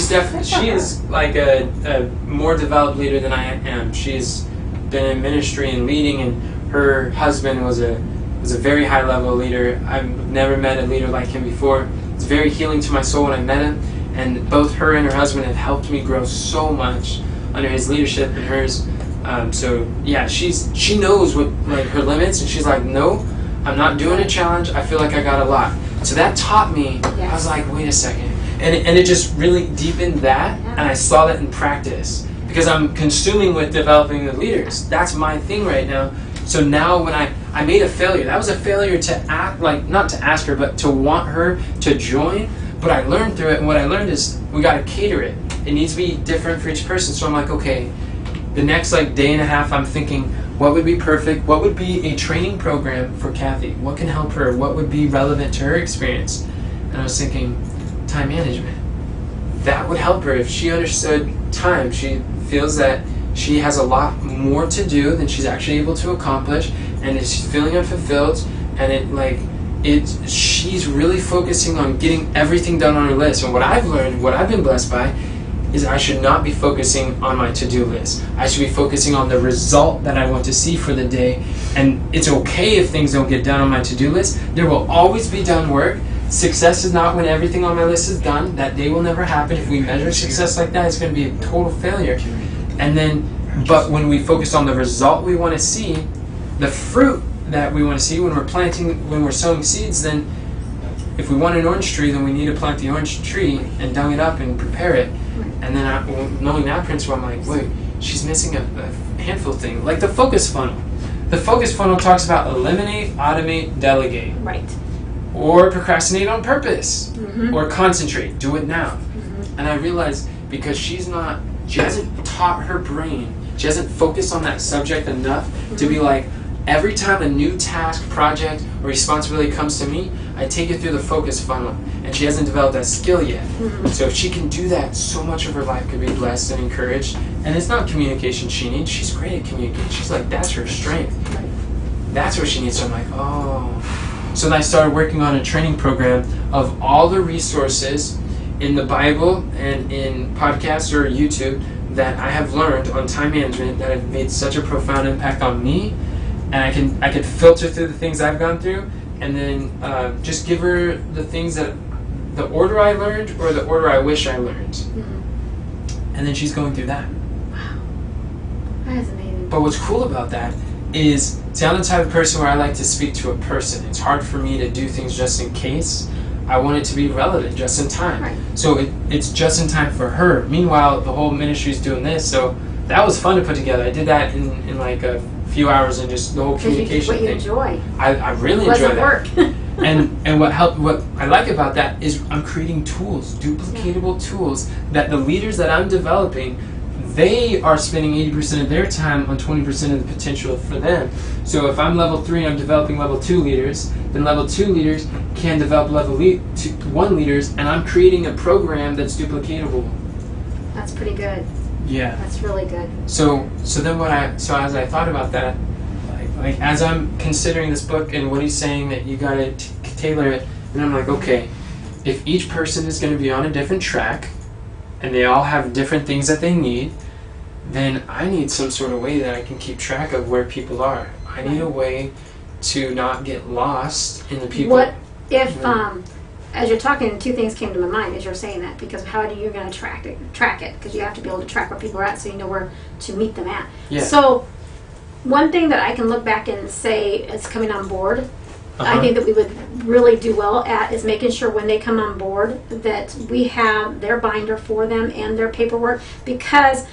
is like a more developed leader than I am. She's been in ministry and leading, and her husband was a very high level leader. I've never met a leader like him before. It's very healing to my soul when I met him, and both her and her husband have helped me grow so much under his leadership and hers. So yeah, she knows what like her limits, and she's like, no, I'm not doing a challenge. I feel like I got a lot. So that taught me. Yeah. I was like, wait a second, and it just really deepened that, Yeah. and I saw that in practice because I'm consuming with developing the leaders. That's my thing right now. So now when I made a failure, that was a failure to act like, not to ask her, but to want her to join. But I learned through it, and what I learned is we got to cater it. It needs to be different for each person. So I'm like, okay, the next like day and a half, I'm thinking, what would be perfect? What would be a training program for Kathy? What can help her? What would be relevant to her experience? And I was thinking, time management. That would help her if she understood time. She feels that she has a lot more to do than she's actually able to accomplish, and she's feeling unfulfilled, and she's really focusing on getting everything done on her list. And what I've learned, what I've been blessed by, is I should not be focusing on my to-do list. I should be focusing on the result that I want to see for the day. And it's okay if things don't get done on my to-do list. There will always be done work. Success is not when everything on my list is done. That day will never happen. If we measure success like that, it's going to be a total failure. But when we focus on the result we want to see, the fruit that we want to see. When we're sowing seeds, then if we want an orange tree, then we need to plant the orange tree and dung it up and prepare it. And then knowing that principle, I'm like, wait, she's missing a handful of things. Like the focus funnel. The focus funnel talks about eliminate, automate, delegate. Right. Or procrastinate on purpose. Mm-hmm. Or concentrate, do it now. Mm-hmm. And I realized because she hasn't taught her brain, she hasn't focused on that subject enough to be like, every time a new task, project, or responsibility comes to me, I take it through the focus funnel. And she hasn't developed that skill yet. Mm-hmm. So if she can do that, so much of her life could be blessed and encouraged. And it's not communication she needs. She's great at communicating. She's like, that's her strength. Right. That's what she needs. So I'm like, oh. So then I started working on a training program of all the resources in the Bible and in podcasts or YouTube that I have learned on time management that have made such a profound impact on me. And I can filter through the things I've gone through and then just give her the things that the order I learned or the order I wish I learned. Mm-hmm. And then she's going through that. Wow. That is amazing. But what's cool about that is, see, I'm the type of person where I like to speak to a person. It's hard for me to do things just in case. I want it to be relevant, just in time. Right. So it's just in time for her. Meanwhile, the whole ministry's doing this, so that was fun to put together. I did that in like a few hours and just the whole communication What you thing. enjoy. I really It enjoy wasn't that. work. And what I like about that is I'm creating tools, duplicatable tools that the leaders that I'm developing, they are spending 80% of their time on 20% of the potential for them. So if I'm level 3 and I'm developing level 2 leaders, then level 2 leaders can develop level 1 leaders, and I'm creating a program that's duplicatable. That's pretty good. Yeah. That's really good. So as I thought about that, like as I'm considering this book and what he's saying that you gotta tailor it, and I'm like, okay, if each person is going to be on a different track, and they all have different things that they need, then I need some sort of way that I can keep track of where people are. I need a way to not get lost in the people. What if, as you're talking, two things came to my mind as you're saying that, because how are you going to track it? Because you have to be able to track where people are at so you know where to meet them at. Yeah. So one thing that I can look back and say is coming on board, I think that we would really do well at is making sure when they come on board that we have their binder for them and their paperwork, because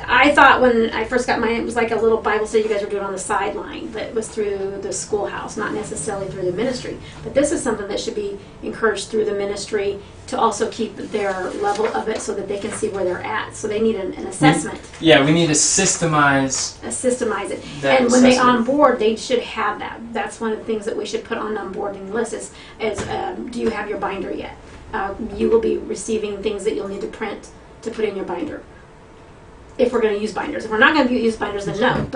I thought when I first got mine, it was like a little Bible study you guys were doing on the sideline that was through the schoolhouse, not necessarily through the ministry. But this is something that should be encouraged through the ministry to also keep their level of it so that they can see where they're at. So they need an assessment. Yeah, we need to systemize Systemize it. that And when they assessment. onboard, they should have that. That's one of the things that we should put on the onboarding list is do you have your binder yet? You will be receiving things that you'll need to print to put in your binder. If we're going to use binders. If we're not going to use binders, then no.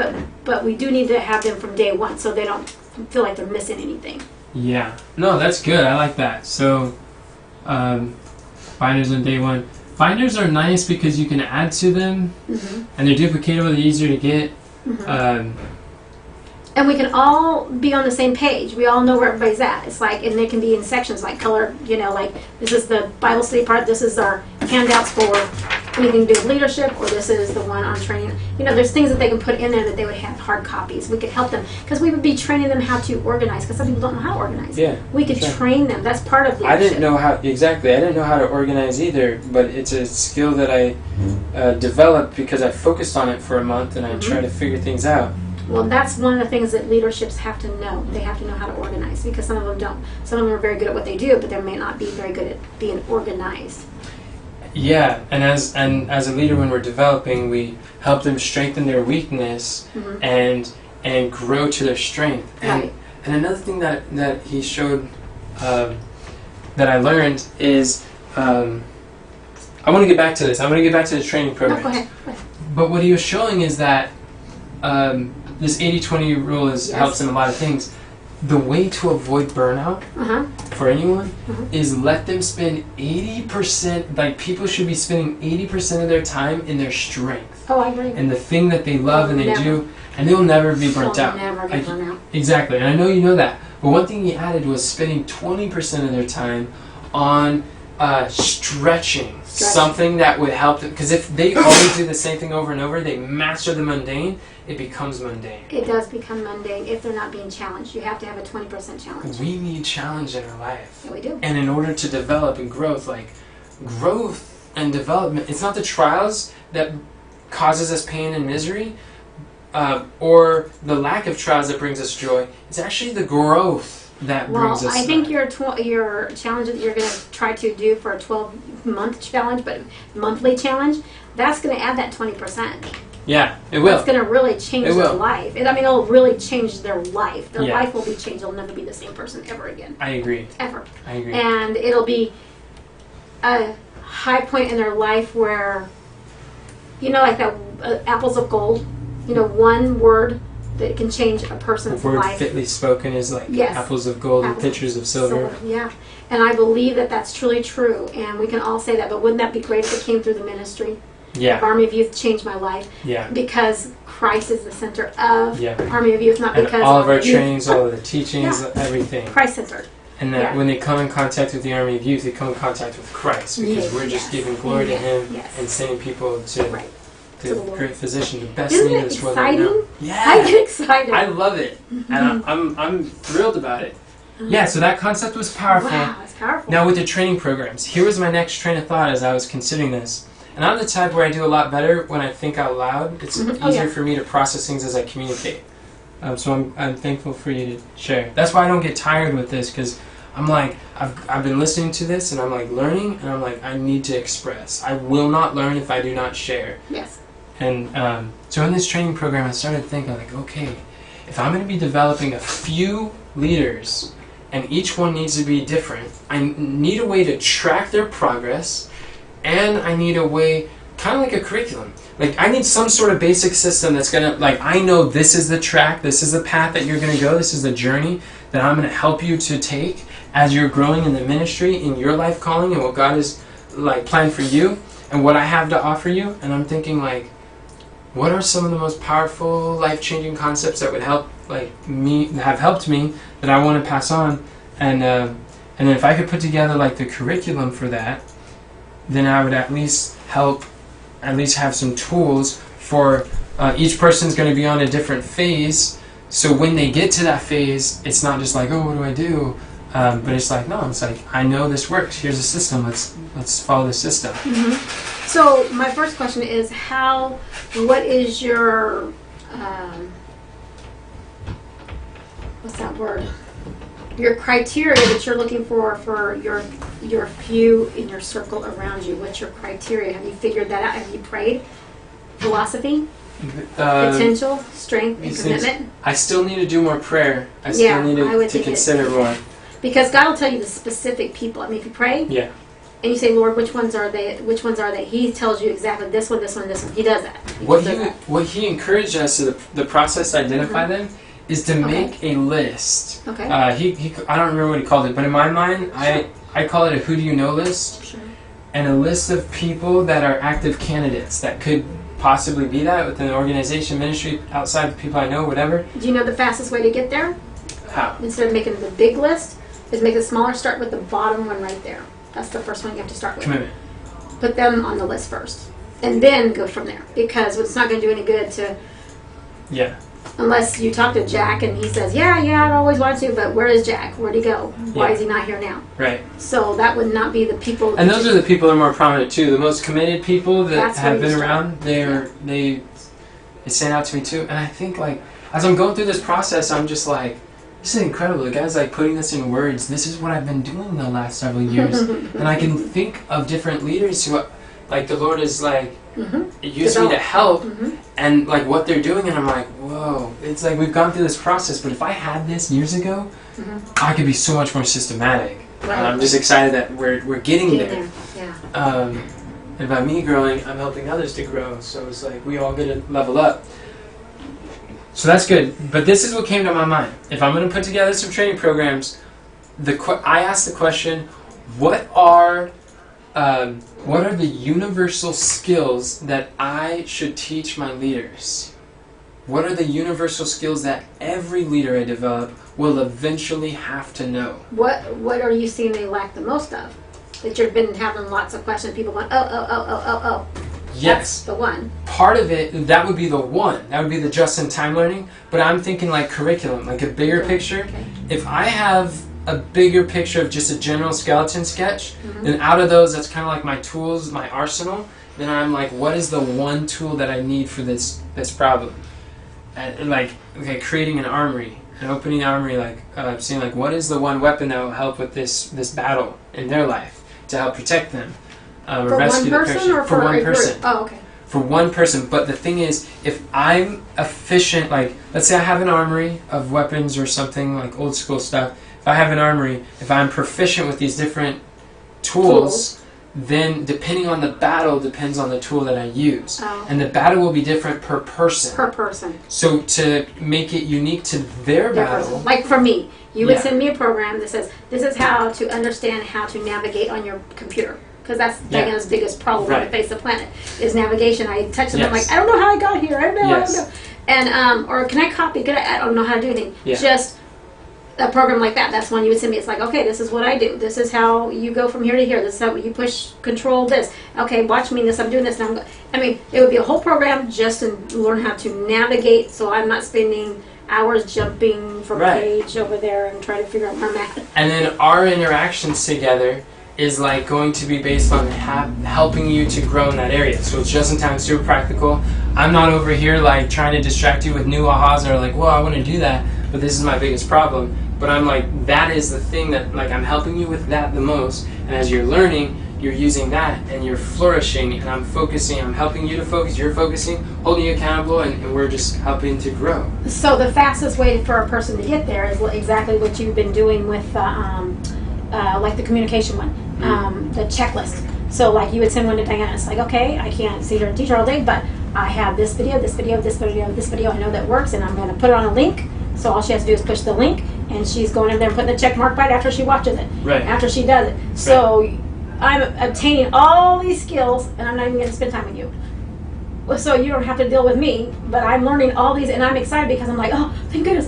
But we do need to have them from day one so they don't feel like they're missing anything. Yeah. No, that's good. I like that. So, binders on day one. Binders are nice because you can add to them, and they're duplicatable. They're easier to get. And we can all be on the same page. We all know where everybody's at. It's like, and they can be in sections like color, like this is the Bible study part, this is our handouts for anything to do with leadership, or this is the one on training. There's things that they can put in there that they would have hard copies. We could help them because we would be training them how to organize, because some people don't know how to organize. Yeah. We could train them. That's part of leadership. I didn't know how to organize either, but it's a skill that I developed because I focused on it for a month and I tried to figure things out. Well, that's one of the things that leaderships have to know. They have to know how to organize, because some of them don't. Some of them are very good at what they do, but they may not be very good at being organized. Yeah, and as a leader, when we're developing, we help them strengthen their weakness and grow to their strength. And another thing that he showed that I learned is I want to get back to this. I want to get back to the training program. No, go ahead. But what he was showing is that this 80-20 rule helps in a lot of things. The way to avoid burnout for anyone is let them spend 80%, like people should be spending 80% of their time in their strength. Oh, I agree. And the thing that they love and they do, and they'll never be burnt out. Never get burnt out. Exactly, and I know you know that. But one thing he added was spending 20% of their time on stretching, something that would help them. Because if they always do the same thing over and over, they master the mundane, it becomes mundane. It does become mundane if they're not being challenged. You have to have a 20% challenge. We need challenge in our life. Yeah, we do. And in order to develop and growth and development, it's not the trials that causes us pain and misery, or the lack of trials that brings us joy. It's actually the growth that brings us. I think your challenge that you're going to try to do for a 12-month challenge, but monthly challenge, that's going to add that 20%. Yeah, it will. It's going to really change their life. It'll really change their life. Their life will be changed. They'll never be the same person ever again. I agree. Ever. I agree. And it'll be a high point in their life where, like that apples of gold, one word that can change a person's word life. fitly spoken is like Yes. apples of gold and pitchers of silver. Yeah. And I believe that that's truly true. And we can all say that. But wouldn't that be great if it came through the ministry? Yeah. Army of Youth changed my life. Yeah. Because Christ is the center of Yeah. Army of Youth, not And because all of our youth- trainings, all of the teachings, everything. Christ-centered. And that Yeah. when they come in contact with the Army of Youth, they come in contact with Christ, because Yes, we're just yes. giving glory to Yes, Him yes. and sending people to Right. the To the Lord. great physician, the best Isn't leader it this world right now. exciting? Yeah. I get excited. I love it, and I'm thrilled about it. Yeah, so that concept was powerful. Wow, it's powerful. Now with the training programs, here was my next train of thought as I was considering this. And I'm the type where I do a lot better when I think out loud. It's Oh, easier yeah. for me to process things as I communicate. So I'm thankful for you to share. That's why I don't get tired with this, because I'm like, I've been listening to this and I'm like learning, and I'm like, I need to express. I will not learn if I do not share. Yes. And so in this training program, I started thinking like, okay, if I'm going to be developing a few leaders, and each one needs to be different, I need a way to track their progress, and I need a way, kind of like a curriculum. Like, I need some sort of basic system that's going to, like, I know this is the track, this is the path that you're going to go, this is the journey that I'm going to help you to take as you're growing in the ministry, in your life calling, and what God has, like, planned for you, and what I have to offer you. And I'm thinking, like, what are some of the most powerful, life-changing concepts that would help, like, me, have helped me, that I want to pass on? And then if I could put together, like, the curriculum for that, then I would at least have some tools for each person's going to be on a different phase. So when they get to that phase, it's not just like, oh, what do I do? But it's like, no, it's like, I know this works. Here's a system. Let's follow the system. Mm-hmm. So my first question is, what is your, what's that word? Your criteria that you're looking for your few in your circle around you. What's your criteria? Have you figured that out? Have you prayed? Philosophy, potential, strength, and these things- commitment. I still need to do more prayer. I still need I would to think consider more. Because God will tell you the specific people. I mean, if you pray Yeah. and you say, Lord, which ones are they? Which ones are they? He tells you exactly this one, this one, this one. He does that. What he encouraged us to the process to identify them is to make a list. Okay. He I don't remember what he called it, but in my mind, I call it a who do you know list, Sure. and a list of people that are active candidates that could possibly be that within the organization, ministry, outside the people I know, whatever. Do you know the fastest way to get there? How? Instead of making the big list, is make it smaller. Start with the bottom one right there. That's the first one you have to start with. Commitment. Put them on the list first, and then go from there. Because it's not going to do any good to, Yeah. unless you talk to Jack and he says, yeah, I always want to, but where is Jack? Where'd he go? Why Yeah. is he not here now? Right. So that would not be the people. And those are the people that are more prominent too. The most committed people that That's where have you been start. around, they stand out to me too. And I think, like, as I'm going through this process, I'm just like, this is incredible. The guy's like putting this in words. This is what I've been doing the last several years. And I can think of different leaders who, like, the Lord is like, used me to help, and like what they're doing, and I'm like, whoa. It's like we've gone through this process, but if I had this years ago, I could be so much more systematic. Right. And I'm just excited that we're getting Get there. there. Yeah. And by me growing, I'm helping others to grow. So it's like we all get to level up. So that's good. But this is what came to my mind. If I'm going to put together some training programs, I asked the question, what are the universal skills that I should teach my leaders? What are the universal skills that every leader I develop will eventually have to know? What are you seeing they lack the most of? that you've been having lots of questions, people going, oh. Yes. That's the one. Part of it, that would be the one. That would be the just-in-time learning. But I'm thinking like curriculum, like a bigger picture. Okay. If I have a bigger picture of just a general skeleton sketch, Mm-hmm. then out of those, that's kind of like my tools, my arsenal. Then I'm like, what is the one tool that I need for this problem? And like, okay, creating an armory, and opening the armory, like saying like, what is the one weapon that will help with this battle in their life to help protect them, or For rescue one the person person? or For one a group? person. Oh, okay. For one person. But the thing is, if I'm efficient, like let's say I have an armory of weapons or something like old school stuff. If I have an armory, if I'm proficient with these different tools, then depending on the battle depends on the tool that I use. Oh. And the battle will be different per person. Per person. So to make it unique to their battle, Person. Like for me, you would Yeah. send me a program that says, this is how to understand how to navigate on your computer. Because that's Yeah. Diana's biggest problem on Right. the face of the planet, is navigation. I touch it, I'm Yes. like, I don't know how I got here. I don't know. Yes. I don't know. And, or can I copy? I don't know how to do anything. Yeah. Just a program like that. That's one you would send me. It's like, okay, this is what I do. This is how you go from here to here. This is how you push control this. Okay, watch me this. I'm doing this. And I mean, it would be a whole program just to learn how to navigate so I'm not spending hours jumping from Right. page over there and trying to figure out where I'm at. and then our interactions together is like going to be based on helping you to grow in that area. So it's just in time, super practical. I'm not over here like trying to distract you with new ahas or like, well, I want to do that, but this is my biggest problem. But I'm like, that is the thing that like I'm helping you with that the most. And as you're learning, you're using that and you're flourishing, and I'm focusing, I'm helping you to focus, you're focusing, holding you accountable, and we're just helping to grow. So the fastest way for a person to get there is exactly what you've been doing with like the communication one, the checklist. So like you would send one to Diana. It's like, okay, I can't see her and teach her all day, but I have this video, this video, this video, this video. I know that works, and I'm going to put it on a link. So all she has to do is push the link, and she's going in there and putting the check mark right after she watches it. Right. After she does it. So I'm obtaining all these skills, and I'm not even going to spend time with you. So you don't have to deal with me, but I'm learning all these, and I'm excited because I'm like, oh, thank goodness,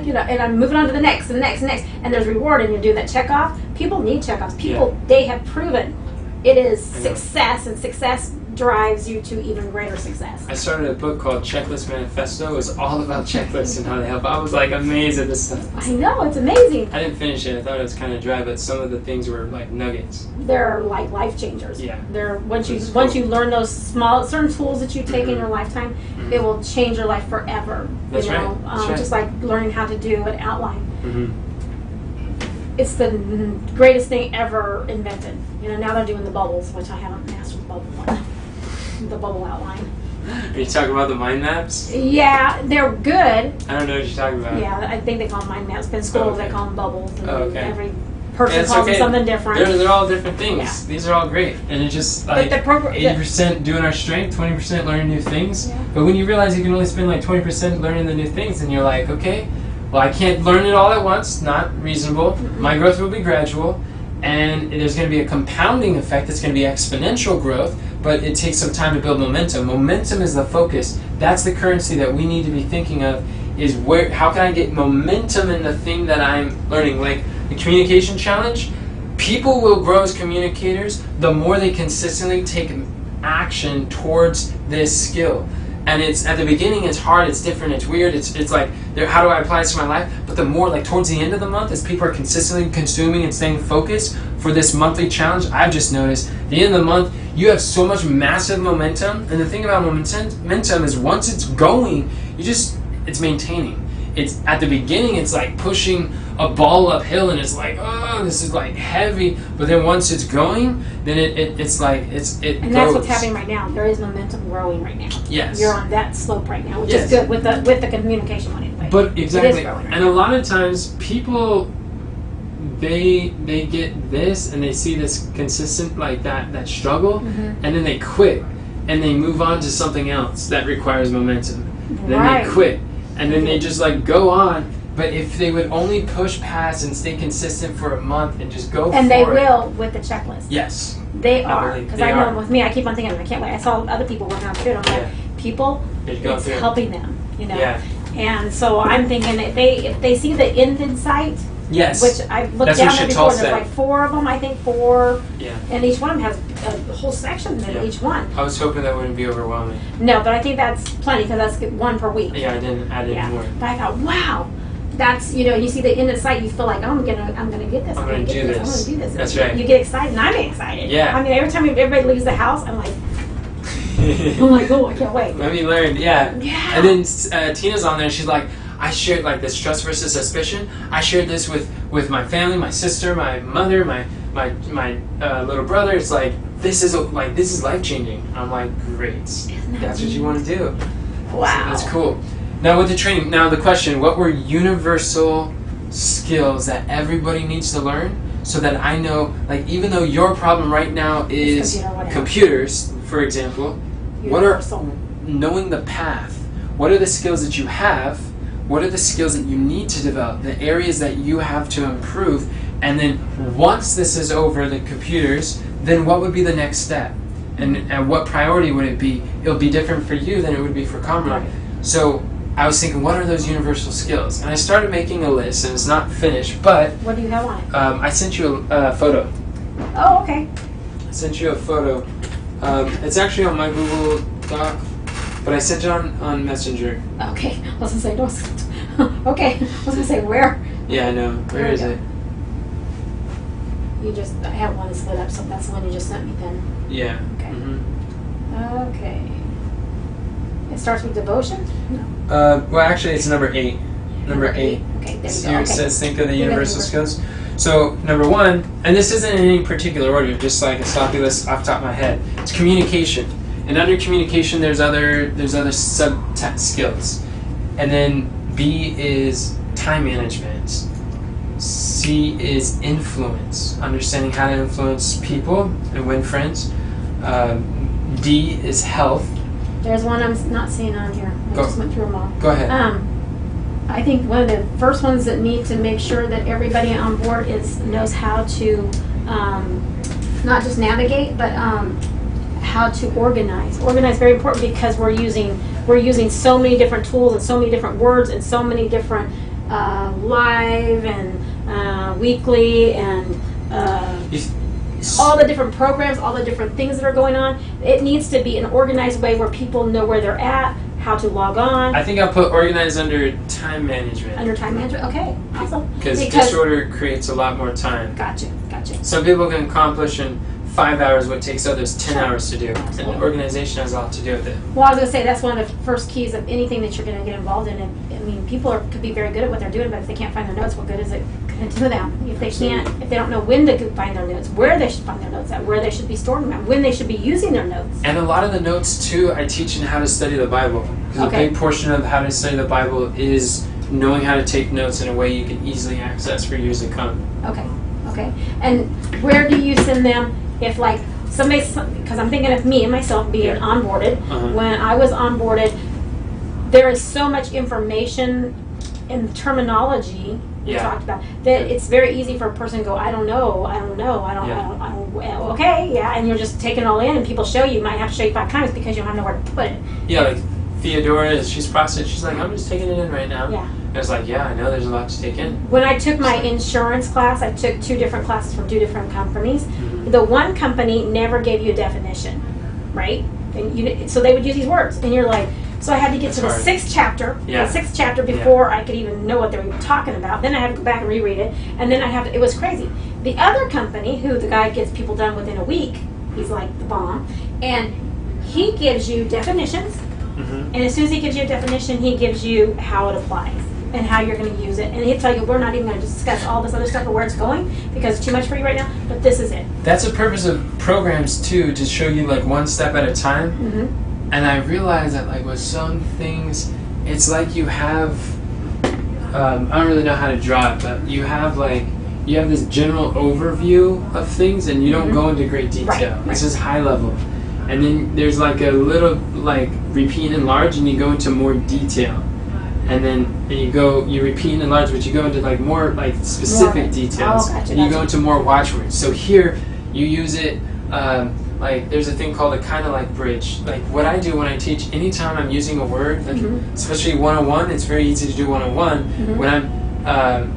you know, and I'm moving on to the next, and the next, and the next, and there's reward, and you do that check off. People need check offs. People, they have proven it is success, and success drives you to even greater success. I started a book called Checklist Manifesto. It was all about checklists and how they help. I was like amazed at this stuff. I know, it's amazing. I didn't finish it. I thought it was kind of dry, but some of the things were like nuggets. They're like life changers. Yeah. They're once That's you learn those certain tools that you take in your lifetime, it will change your life forever. That's you know, right. That's right. just like learning how to do an outline. Mm-hmm. It's the greatest thing ever invented. You know, now they're doing the bubbles, which I haven't mastered the bubble one. The bubble outline. Are you talking about the mind maps? Yeah, they're good. I don't know what you're talking about. Yeah, I think they call them mind maps. But in school, okay. they call them bubbles. And Oh, okay. every person it's calls okay. them something different. They're all different things. Yeah. These are all great. And it's just But like the program, 80% doing our strength, 20% learning new things. Yeah. But when you realize you can only spend like 20% learning the new things, then you're like, okay, well, I can't learn it all at once. Not reasonable. My growth will be gradual. And there's going to be a compounding effect. It's going to be exponential growth, but it takes some time to build momentum. Momentum is the focus. That's the currency that we need to be thinking of, is how can I get momentum in the thing that I'm learning? Like the communication challenge, people will grow as communicators the more they consistently take action towards this skill. And it's at the beginning, it's hard, it's different, it's weird, it's like, how do I apply this to my life? But the more, like towards the end of the month, as people are consistently consuming and staying focused for this monthly challenge, I've just noticed, at the end of the month, you have so much massive momentum. And the thing about momentum is once it's going, it's maintaining. It's at the beginning, it's like pushing a ball uphill, and it's like, oh, this is like heavy. But then once it's going, then it's like it and goes. that's what's happening right now. There is momentum growing right now. Yes. You're on that slope right now, which Yes. is good with the communication one anyway. But exactly, growing right and a lot of times people, they get this and they see this consistent like that struggle, and then they quit and they move on to something else that requires momentum. Then Right. they quit, and then they just like go on. But if they would only push past and stay consistent for a month and just go And for they it. will with the checklist. Yes. They I are. believe Because they I know are. with me, I keep on thinking, I can't wait. I saw other people working out too. And I'm like, people, They're going it's through it. helping them, you know. Yeah. And so I'm thinking if they see the end in sight, Yes. Which I looked That's down what there Chantal before. There's said. like 4 of them, I think 4, Yeah. and each one of them has a whole section in Yeah. each one. I was hoping that wouldn't be overwhelming. No, but I think that's plenty because that's 1 per week. Yeah, I didn't add any Yeah. more. But I thought, wow, that's, you see the end of sight, you feel like, oh, I'm gonna get this. I'm gonna do I'm this. gonna do this. That's right. You get excited, and I'm excited. Yeah. I mean, every time everybody leaves the house, I'm like, oh, I can't wait. Let me learn, yeah. Yeah. And then Tina's on there, and she's like, I shared like this trust versus suspicion. I shared this with my family, my sister, my mother, my little brother. It's like this is life changing. I'm like, great. That's what you want to do. Wow. So that's cool. Now with the training, now the question: what were universal skills that everybody needs to learn, so that I know, like, even though your problem right now is computer, whatever. computers, for example, what are Universal. knowing the path? What are the skills that you have? What are the skills that you need to develop? The areas that you have to improve, and then once this is over, the computers, then what would be the next step? And what priority would it be? It'll be different for you than it would be for Kamran. Right. So I was thinking, what are those universal skills? And I started making a list, and it's not finished, but What do you have on it? I sent you a photo. Oh, okay. I sent you a photo. It's actually on my Google Doc, but I sent it on Messenger. Okay. I was gonna say, don't. Okay. I was gonna say, where? Yeah, I know. Where is it? I have one that's lit up, so that's the one you just sent me then. Yeah. Okay. Mhm. Okay. It starts with devotion? No. Well, actually, it's number 8. Number 8. Okay, there So you go. it Okay. says think of the Think of universal the skills. So number 1, and this isn't in any particular order, just like a sloppy list off the top of my head. It's communication, and under communication, there's other sub skills, and then B is time management. C is influence, understanding how to influence people and win friends. D is health. There's one I'm not seeing on here. I Go. just went through them all. Go ahead. I think one of the first ones that need to make sure that everybody on board knows how to not just navigate, but how to organize. Organize is very important because we're using so many different tools and so many different words and so many different live and weekly and all the different programs, all the different things that are going on. It needs to be an organized way where people know where they're at, how to log on. I think I'll put organize under time management. Under time management. Okay, awesome. Because disorder creates a lot more time. Gotcha. Some people can accomplish in 5 hours what takes others 10 Sure. hours to do. Absolutely. And organization has a lot to do with it. Well, I was going to say that's one of the first keys of anything that you're going to get involved in. And, I mean, people could be very good at what they're doing, but if they can't find their notes, what good is it going to do them? If they don't know when to find their notes, where they should find their notes at, where they should be storing them at, when they should be using their notes. And a lot of the notes, too, I teach in how to study the Bible. Because Okay. a big portion of how to study the Bible is knowing how to take notes in a way you can easily access for years to come. Okay. And where do you send them if, like, somebody, because I'm thinking of me and myself being Yeah. onboarded. Uh-huh. When I was onboarded, there is so much information and terminology we Yeah. talked about that it's very easy for a person to go, I don't know, well, okay, yeah, and you're just taking it all in, and people show you, might have to show you 5 times because you don't have nowhere to put it. Yeah, like Theodora, she's processed. She's like, I'm just taking it in right now. Yeah. I was like, yeah, I know there's a lot to take in. When I took my insurance class, I took 2 different classes from 2 different companies. Mhm. The one company never gave you a definition, right? And so they would use these words, and you're like, so I had to get to the That's 6th chapter, Yeah. the 6th chapter before I could even know what they were talking about. Then I had to go back and reread it, and then it was crazy. The other company, who the guy gets people done within a week, he's like the bomb, and he gives you definitions, Mm-hmm. and as soon as he gives you a definition, he gives you how it applies and how you're going to use it. And he'll tell you, we're not even going to discuss all this other stuff or where it's going because it's too much for you right now, but this is it. That's the purpose of programs, too, to show you, like, one step at a time. Mm-hmm. And I realized that, like, with some things, it's like you have, I don't really know how to draw it, but you have this general overview of things, and you don't Mhm. go into great detail. Right. It's just high level. And then there's, like, a little, like, repeat and enlarge, and you go into more detail. And then you repeat and enlarge, but you go into, like, more, like, specific More. details. Oh, gotcha, and you gotcha. go into more watchwords. So here, you use it, like, there's a thing called a kind of like bridge. Like, what I do when I teach, anytime I'm using a word, like, Mhm. especially 101, it's very easy to do 101. Mhm. When I'm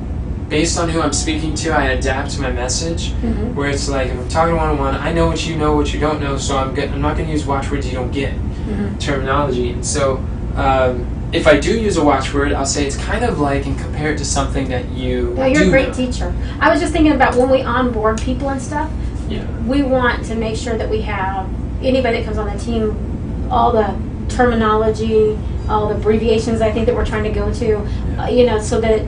based on who I'm speaking to, I adapt my message. Mhm. Where it's like, if I'm talking one-on-one, I know what you don't know, so I'm not going to use watchwords you don't get, Mhm. terminology. And so if I do use a watchword, I'll say it's kind of like and compare it to something that you No, you're do a great know. teacher. I was just thinking about when we onboard people and stuff, Yeah. we want to make sure that we have anybody that comes on the team, all the terminology, all the abbreviations I think that we're trying to go to, so that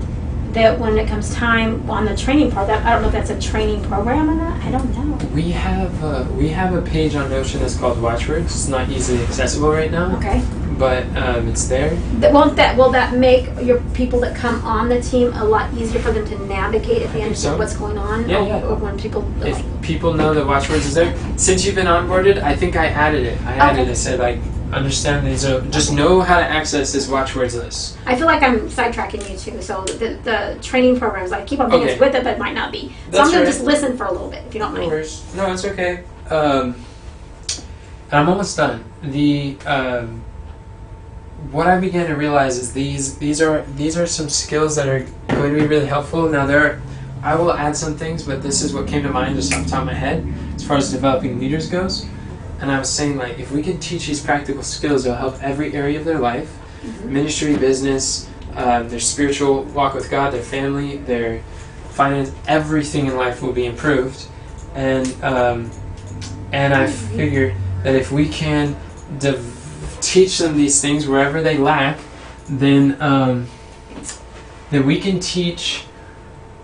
when it comes time on the training part, that I don't know if that's a training program or not. I don't know. We have a page on Notion that's called Watchwords. It's not easily accessible right now, Okay. but it's there. Will that make your people that come on the team a lot easier for them to navigate if they I think understand so. what's going on? Yeah, yeah. Or when people If people know that Watchwords is there, since you've been onboarded, I think I added it. I said like, understand these are, just know how to access this Watchwords list. I feel like I'm sidetracking you too. So the training programs, I keep on thinking it's Okay. with it, but it might not be. So That's I'm gonna right. just listen for a little bit, if you don't No mind. worries. No, it's okay. I'm almost done. What I began to realize is these are some skills that are going to be really helpful. Now I will add some things, but this is what came to mind just off the top of my head as far as developing leaders goes. And I was saying, like, if we can teach these practical skills, it'll help every area of their life, ministry, business, their spiritual walk with God, their family, their finance, everything in life will be improved. And I figured that if we can teach them these things wherever they lack, then we can teach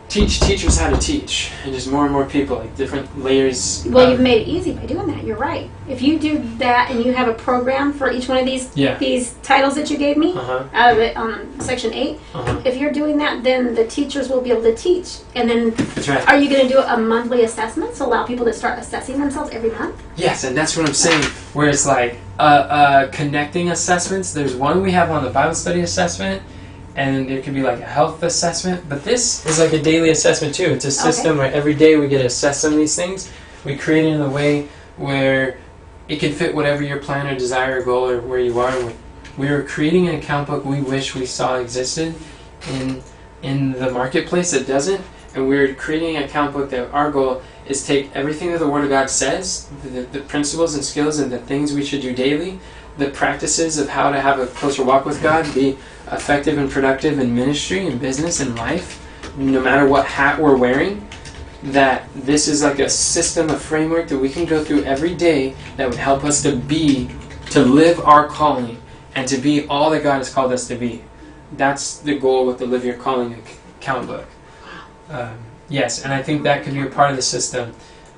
teachers how to teach, and just more and more people, like different layers. Well, you've made it easy by doing that. You're right. If you do that and you have a program for each one of these titles that you gave me out of it on section 8, if you're doing that, then the teachers will be able to teach. And then, That's right. are you going to do a monthly assessment to allow people to start assessing themselves every month? Yes, and that's what I'm saying. Where it's like connecting assessments. There's one we have on the Bible study assessment. And there could be like a health assessment, but this is like a daily assessment too. It's a system where every day we get to assess some of these things. We create it in a way where it can fit whatever your plan or desire or goal or where you are. We are creating an account book we wish we saw existed in the marketplace that doesn't, and we're creating an account book that our goal is take everything that the Word of God says, the principles and skills and the things we should do daily, the practices of how to have a closer walk with God, be effective and productive in ministry and business and life, no matter what hat we're wearing, that this is like a system, a framework that we can go through every day that would help us to live our calling and to be all that God has called us to be. That's the goal with the Live Your Calling account book. Yes, and I think that could be a part of the system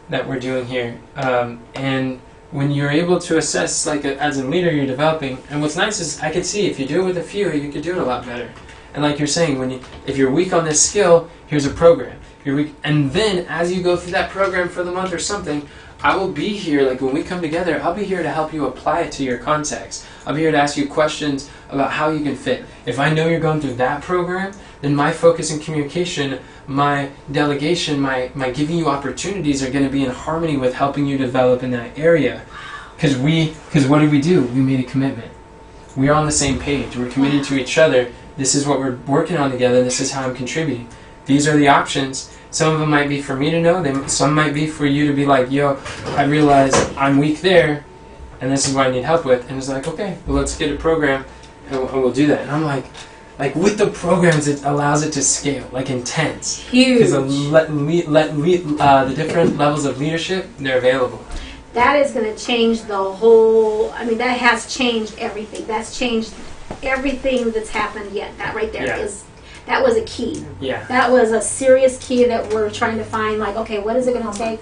that we're doing here. And when you're able to assess, like as a leader you're developing, and what's nice is I can see if you do it with a few, you could do it a lot better. And like you're saying, if you're weak on this skill, here's a program. If you're weak, and then as you go through that program for the month or something, I will be here, like when we come together, I'll be here to help you apply it to your context. I'll be here to ask you questions about how you can fit. If I know you're going through that program, then my focus and communication, my delegation, my giving you opportunities are going to be in harmony with helping you develop in that area. Because what did we do? We made a commitment. We are on the same page. We're committed to each other. This is what we're working on together. This is how I'm contributing. These are the options. Some of them might be for me to know. Some might be for you to be like, yo, I realize I'm weak there, and this is what I need help with. And it's like, okay, well, let's get a program, and we'll do that. And I'm like with the programs, it allows it to scale, like intense. Huge. Because the different levels of leadership, they're available. That is going to change the whole, that has changed everything. That's changed everything that's happened yet. That right there that was a key. Yeah. That was a serious key that we're trying to find, like, okay, what is it going to take?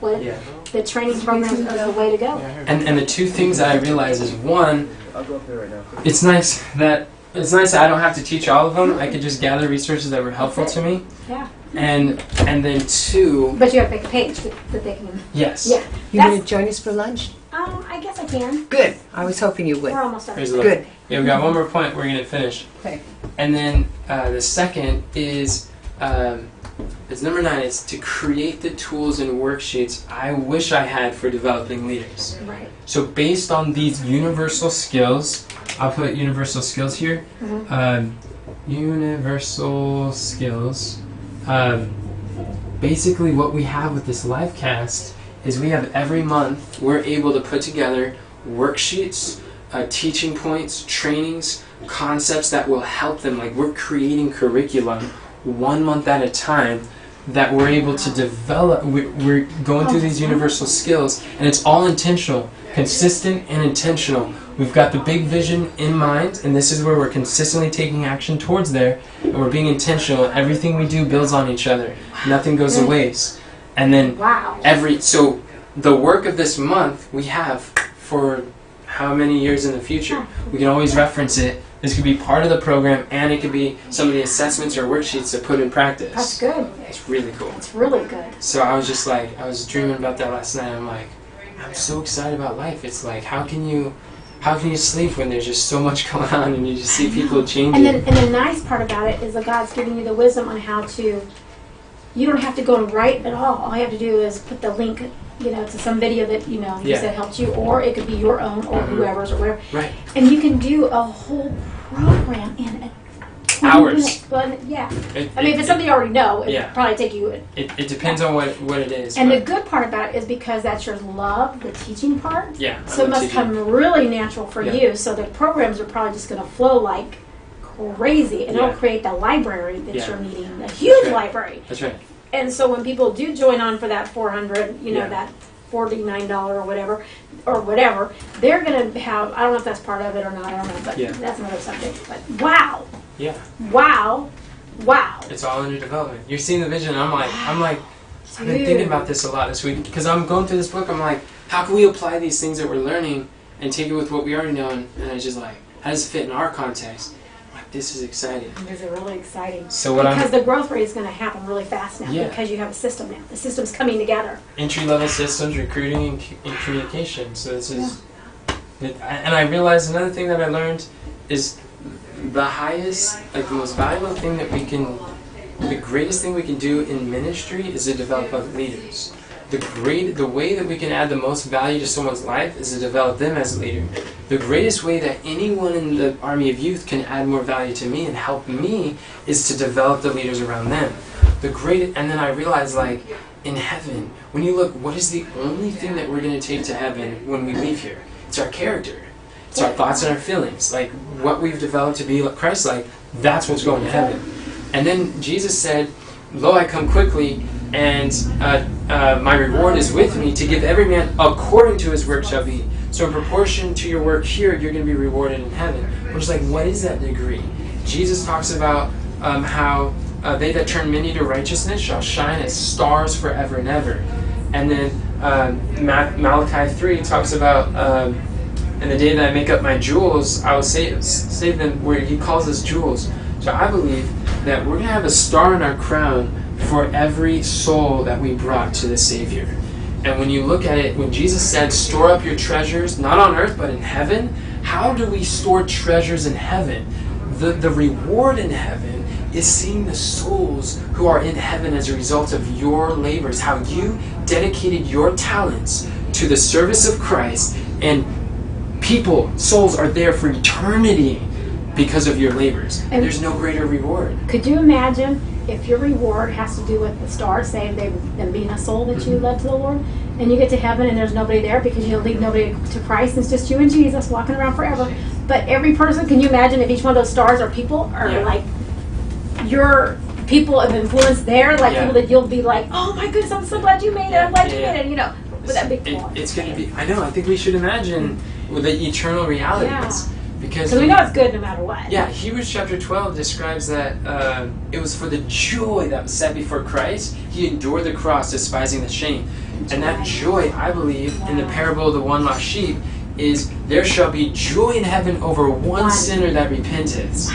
The training programs are the way to go. And the two things that I realize is, one, I'll go up there right now. it's nice that I don't have to teach all of them. I could just gather resources that were helpful to me. Yeah. And then two, But you have to make a page that they can. yes. Yeah. You going to join us for lunch? I guess I can. Good. I was hoping you would. We're almost done. Here's a little. Good. Yeah, we got one more point. We're gonna finish. Okay. And then the second is it's number 9. It's to create the tools and worksheets I wish I had for developing leaders. Right. So based on these universal skills, I'll put universal skills here. Mm-hmm. Universal skills basically what we have with this live cast is we have every month we're able to put together worksheets, teaching points, trainings, concepts that will help them. Like, we're creating curriculum 1 month at a time that we're able to develop. We're going through these universal skills, and it's all intentional, consistent and intentional. We've got the big vision in mind, and this is where we're consistently taking action towards there, and we're being intentional. Everything we do builds on each other. Nothing goes to waste. And then Wow. so the work of this month we have for how many years in the future. We can always reference it. This could be part of the program, and it could be some of the assessments or worksheets to put in practice. That's good. It's really cool. It's really good. So I was just like, I was dreaming about that last night. I'm like, I'm so excited about life. It's like, how can you sleep when there's just so much going on and you just see people changing? And the nice part about it is that God's giving you the wisdom on how to. You don't have to go and write at all. All you have to do is put the link, to some video that you Yeah. said helped you, or it could be your own or whoever's or whatever. Right. And you can do a whole program in 20 Hours. minutes. Well, yeah. I mean, if it's something you already know, Yeah. it'd probably take you. It depends on what it is. And the but good part about it is because that's your love, the teaching part. yeah, I So it love must teaching. come really natural for Yeah. you. So the programs are probably just going to flow like crazy, and Yeah. it'll create the library that Yeah. you're needing, a huge Right. library. That's right. And so when people do join on for that 400, Yeah. that $49 or whatever, they're going to have. I don't know if that's part of it or not. I don't know, but Yeah. that's another subject. But wow, Yeah. wow. It's all under development. You're seeing the vision. I'm like, I've been thinking about this a lot this week because I'm going through this book. I'm like, how can we apply these things that we're learning and take it with what we already know? And I just like, how does it fit in our context? I'm like, this is exciting. This is really exciting. So what Because the growth rate is going to happen really fast now Yeah. because you have a system now. The system's coming together. entry-level systems, recruiting, and communication. So this is, and I realized another thing that I learned is the highest, like the most valuable thing that we can, the greatest thing we can do in ministry is to develop other leaders. The way that we can add the most value to someone's life is to develop them as a leader. The greatest way that anyone in the Army of Youth can add more value to me and help me is to develop the leaders around them. And then I realized, like, in heaven, when you look, what is the only thing that we're going to take to heaven when we leave here? It's our character. It's our thoughts and our feelings. Like, what we've developed to be Christ-like, that's what's going to heaven. And then Jesus said, "Lo, I come quickly, and my reward is with me to give every man according to his work shall be." So in proportion to your work here, you're going to be rewarded in heaven. We're just like, what is that degree? Jesus talks about how they that turn many to righteousness shall shine as stars forever and ever. And then Malachi 3 talks about, in the day that I make up my jewels, I will save them, where he calls us jewels. So I believe that we're going to have a star in our crown for every soul that we brought to the Savior. And when you look at it, when Jesus said, store up your treasures, not on earth, but in heaven, how do we store treasures in heaven? The reward in heaven is seeing the souls who are in heaven as a result of your labors, how you dedicated your talents to the service of Christ, and souls are there for eternity because of your labors. And there's no greater reward. Could you imagine if your reward has to do with the stars, saying them being a soul that you led to the Lord, and you get to heaven and there's nobody there because you lead nobody to Christ, and it's just you and Jesus walking around forever. But every person, can you imagine if each one of those stars are people, or Yeah. like your people of influence there, like Yeah. people that you'll be like, oh my goodness, I'm so glad you made it, I'm glad you Yeah. made it, would that be cool? It's going to be, I know, I think we should imagine with the eternal realities. Because we know it's good no matter what. Yeah, Hebrews chapter 12 describes that it was for the joy that was set before Christ, he endured the cross, despising the shame. And that joy, I believe, in the parable of the one lost sheep, is there shall be joy in heaven over one sinner that repenteth.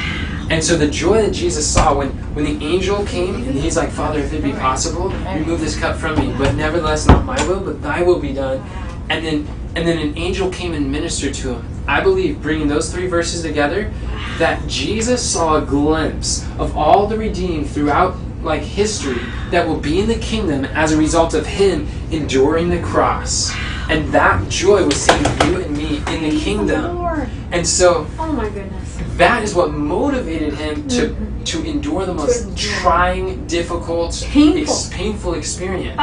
And so the joy that Jesus saw when the angel came, and he's like, Father, if it be possible, remove this cup from me, but nevertheless not my will, but thy will be done. And then an angel came and ministered to him. I believe, bringing those three verses together, that Jesus saw a glimpse of all the redeemed throughout history that will be in the kingdom as a result of him enduring the cross. And that joy was seeing you and me in the kingdom. Lord. And so Oh my goodness. that is what motivated him to endure the most trying, difficult, painful experience.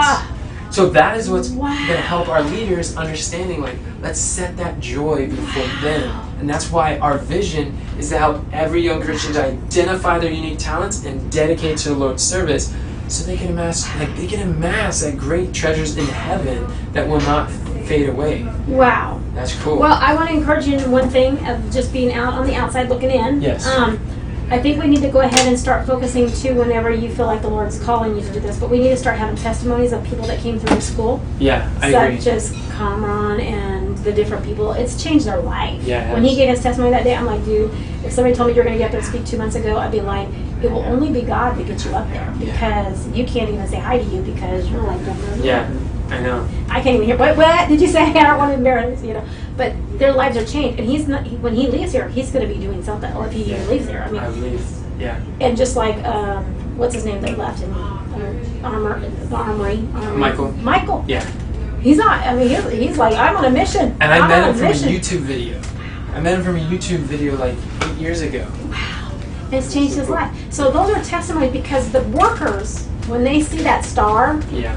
So that is what's going to help our leaders understanding, like, let's set that joy before them. And that's why our vision is to help every young Christian to identify their unique talents and dedicate to the Lord's service, so they can amass that great treasures in heaven that will not fade away. Wow. That's cool. Well, I want to encourage you in one thing of just being out on the outside looking in. Yes. I think we need to go ahead and start focusing too whenever you feel like the Lord's calling you to do this. But we need to start having testimonies of people that came through the school. Yeah, I agree. Such as Kamran and the different people. It's changed their life. Yeah, when he gave his testimony that day, I'm like, dude, if somebody told me you're going to get up and speak 2 months ago, I'd be like, it will only be God to get you up there. Because you can't even say hi to you because you're like, yeah, I know. I can't even hear. What did you say? I don't want to embarrass you know. But their lives are changed, and he's not. When he leaves here, he's going to be doing something. Or if he even leaves here, I believe. Yeah. And just like what's his name that left in the armory? Michael. Michael. Yeah. He's not. I mean, he's like, I'm on a mission. And I met him from a mission. YouTube video. Like 8 years ago. Wow. And it's changed his life. So those are testimonies because the workers, when they see that star, Yeah.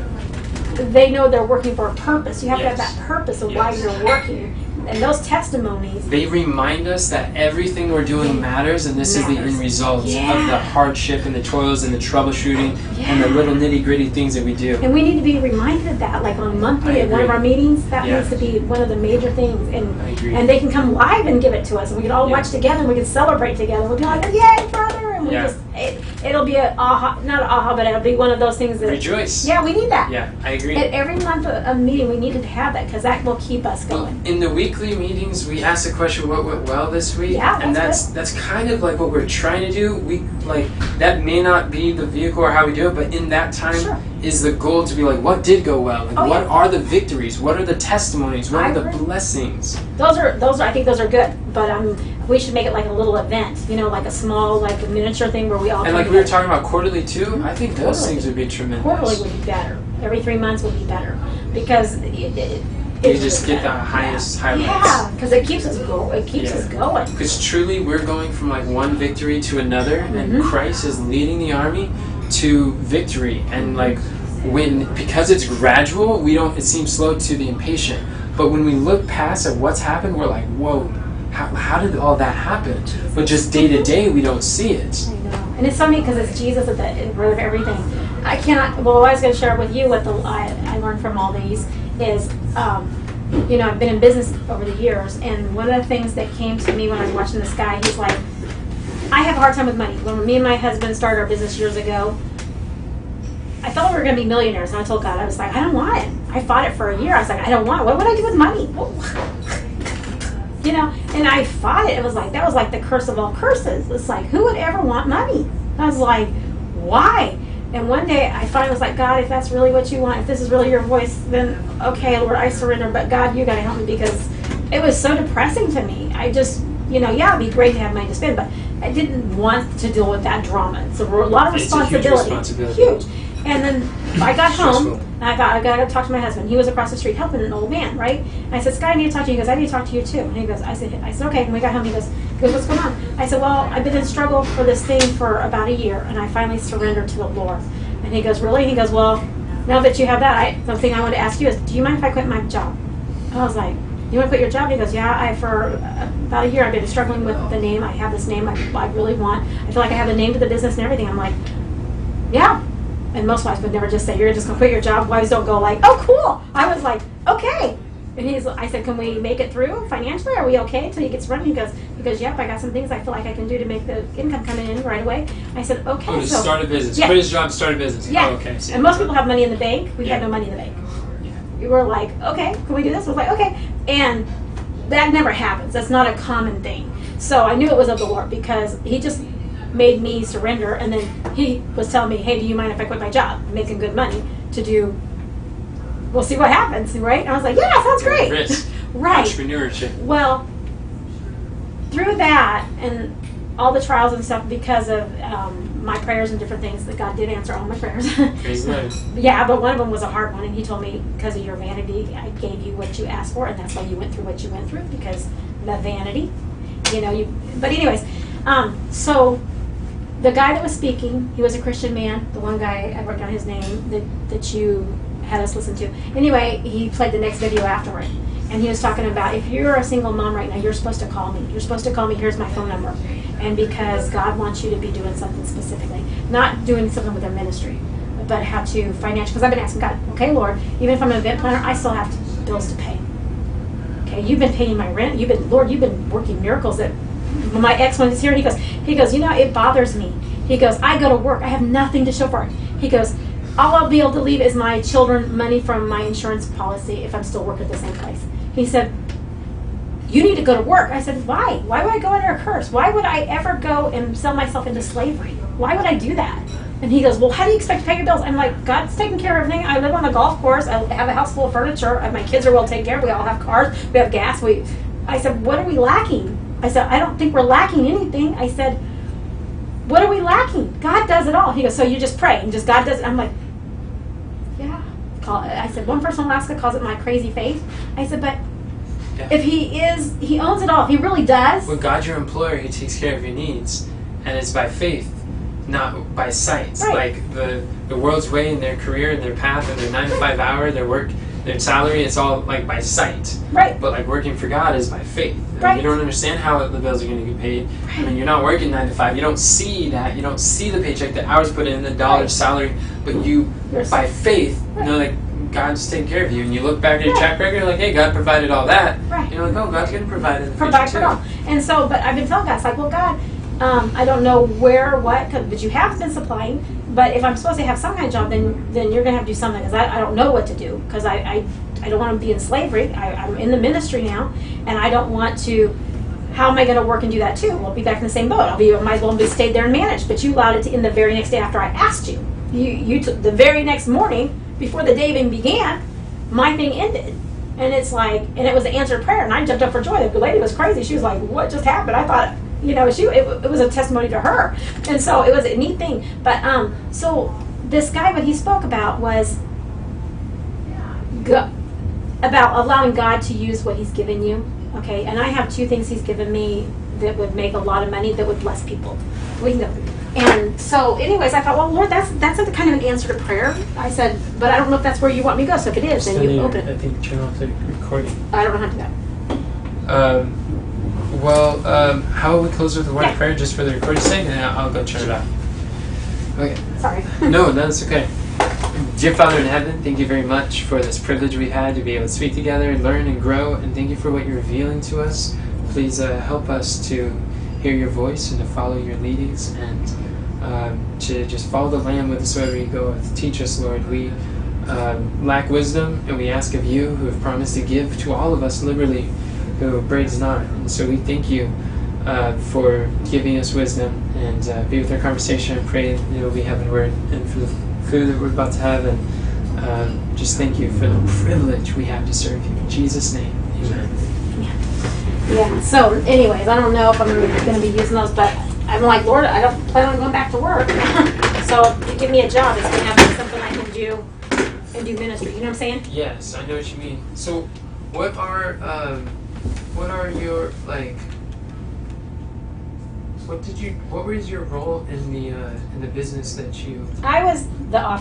they know they're working for a purpose. You have to have Yes. that purpose of why Yes. you're working. And those testimonies, They remind us that everything we're doing matters, and this is the end result of the hardship and the toils and the troubleshooting and the little nitty-gritty things that we do. and we need to be reminded of that, like on monthly I at one of agree. our meetings. That Yeah. needs to be one of the major things. I agree. And they can come live and give it to us, and we can all Yeah. watch together, and we can celebrate together. We'll be like, "Yay, brother!" And we Yeah. it'll be a aha, not an aha, but it'll be one of those things that Rejoice. yeah, we need that. Yeah, I agree. At every month a meeting, we needed to have that because that will keep us Well, going. in the weekly meetings, we ask the question, "What went well this week?" Yeah, and that's that's kind of like what we're trying to do. We like that may not be the vehicle or how we do it, but in that time Sure. is the goal to be like, what did go well? Like, Oh, what yeah. are the victories? What are the testimonies? What I are the agree. blessings? Those are I think those are good, but we should make it like a little event, like a small, like a miniature thing where we all And come like we were together. talking about quarterly too, I think those Quarterly. things would be tremendous. Quarterly would be better. Every 3 months would be better because it You just get the highest highlights. Yeah, because it keeps us going. It keeps Yeah. us going. Because truly, we're going from like one victory to another, and Christ is leading the army to victory. And like because it's gradual, it seems slow to the impatient. But when we look past at what's happened, we're like, whoa, how did all that happen? But just day to day, we don't see it. I know. And it's funny because it's Jesus at the root of everything. I cannot, well, I was going to share with you what I learned from all these is, I've been in business over the years, and one of the things that came to me when I was watching this guy, he's like, I have a hard time with money. When me and my husband started our business years ago, I thought we were going to be millionaires, and I told God, I was like, I don't want it. I fought it for a year. I was like, I don't want it. What would I do with money? And I fought it. It was like, that was like the curse of all curses. It's like, who would ever want money? I was like, why? And one day I finally was like, God, if that's really what you want, if this is really your voice, then okay, Lord, I surrender. But God, you got to help me because it was so depressing to me. I just, it'd be great to have money to spend, but I didn't want to deal with that drama. It's a lot of It's a huge responsibility. responsibility. Huge. And then I got home, Stressful. and I thought, I got to talk to my husband. He was across the street helping an old man, right? And I said, Scott, I need to talk to you. He goes, I need to talk to you too. And he goes, I said, okay. And we got home. He goes, what's going on? I said, well, I've been in struggle for this thing for about a year, and I finally surrendered to the Lord. And he goes, really? He goes, well, now that you have that, the thing I want to ask you is, do you mind if I quit my job? And I was like, you want to quit your job? He goes, yeah, for about a year I've been struggling with the name. I have this name I really want. I feel like I have the name to the business and everything. I'm like, yeah. And most wives would never just say, you're just going to quit your job. Wives don't go like, oh, cool. I was like, okay. And I said, can we make it through financially? Are we okay until he gets running? He goes, yep, I got some things I feel like I can do to make the income coming in right away. I said, okay. Oh, to start a business. Yeah. Quit his job, start a business. Yeah. Oh, okay. So And most people have money in the bank. We Yeah. had no money in the bank. Yeah. We were like, okay, can we do this? I was like, okay. And that never happens. That's not a common thing. So I knew it was of the Lord because he just made me surrender. And then he was telling me, hey, do you mind if I quit my job? I'm making good money to do, we'll see what happens, right? And I was like, yeah, sounds great. Risk. Right. Entrepreneurship. Well, through that and all the trials and stuff because of my prayers and different things, that God did answer all my prayers. Praise the Lord. Yeah, but one of them was a hard one, and he told me, because of your vanity, I gave you what you asked for, and that's why you went through what you went through, because the vanity, But anyways, So the guy that was speaking, he was a Christian man. The one guy, I wrote down his name, that you had us listen to. Anyway, he played the next video afterward. And he was talking about, if you're a single mom right now, you're supposed to call me. You're supposed to call me. Here's my phone number. And because God wants you to be doing something specifically. Not doing something with their ministry, but how to financially. Because I've been asking God, okay, Lord, even if I'm an event planner, I still have bills to pay. Okay, you've been paying my rent. You've been working miracles. That my ex, when he's here, he goes, you know, it bothers me. He goes, I go to work. I have nothing to show for it. He goes, all I'll be able to leave is my children money from my insurance policy if I'm still working at the same place. He said, you need to go to work. I said, why? Why would I go under a curse? Why would I ever go and sell myself into slavery? Why would I do that? And he goes, well, how do you expect to pay your bills? I'm like, God's taking care of everything. I live on a golf course. I have a house full of furniture. My kids are well taken care of. We all have cars. We have gas. I said, what are we lacking? I said, I don't think we're lacking anything. I said, what are we lacking? God does it all. He goes, so you just pray and just God does it. I'm like, yeah. I said, one person in Alaska calls it my crazy faith. I said, but Yeah. if he owns it all. If he really does. When God's your employer, He takes care of your needs, and it's by faith, not by sight. Right. Like the world's way in their career and their path and their 9 to 5 hour, their work, their salary, it's all like by sight. Right. But like working for God is by faith. And Right. you don't understand how the bills are going to get paid. I mean, you're not working 9 to 5. You don't see that. You don't see the paycheck, the hours put in, the dollar Right. salary. But you, Yes. by faith, Right. know like God's taking care of you. And you look back at your Right. track record, you're like, hey, God provided all that. Right. You're like, oh, God's going to provide in the Provide future for it too. all. And so, but I've been telling God, it's like, well, God, I don't know where, what, but you have been supplying. But if I'm supposed to have some kind of job, then you're going to have to do something because I don't know what to do because I don't want to be in slavery. I'm in the ministry now, and I don't want to. How am I going to work and do that too? We'll be back in the same boat. Might as well be stayed there and managed. But you allowed it to end the very next day after I asked you. You took the very next morning before the day even began. My thing ended. And it's like, and it was an answered prayer, and I jumped up for joy. The lady was crazy. She was like, what just happened? I thought, it was a testimony to her. And so it was a neat thing. But, so this guy, what he spoke about was about allowing God to use what he's given you. Okay, and I have 2 things he's given me that would make a lot of money that would bless people. And so, anyways, I thought, well, Lord, that's a kind of an answer to prayer. I said, but I don't know if that's where you want me to go. So if it is, then you open I it. think turn off the recording. I don't know how to do that. How about we close with a word Yeah. of prayer just for the recording sake, and then I'll go turn it off. Okay. Sorry. No, that's okay. Dear Father in heaven, thank you very much for this privilege we had to be able to speak together and learn and grow, and thank you for what you're revealing to us. Please help us to hear your voice and to follow your leadings and to just follow the Lamb with us wherever you go. Teach us, Lord. We lack wisdom, and we ask of you, who have promised to give to all of us liberally, who breaks not. And so we thank you for giving us wisdom, and be with our conversation. I pray that it will be heaven word, and for the food that we're about to have, and just thank you for the privilege we have to serve you. In Jesus' name, amen. Yeah. So, anyways, I don't know if I'm going to be using those, but I'm like, Lord, I don't plan on going back to work. So, if you give me a job, it's going to have to be something I can do and do ministry. You know what I'm saying? Yes, I know what you mean. So, what are your what was your role in the business that you I was the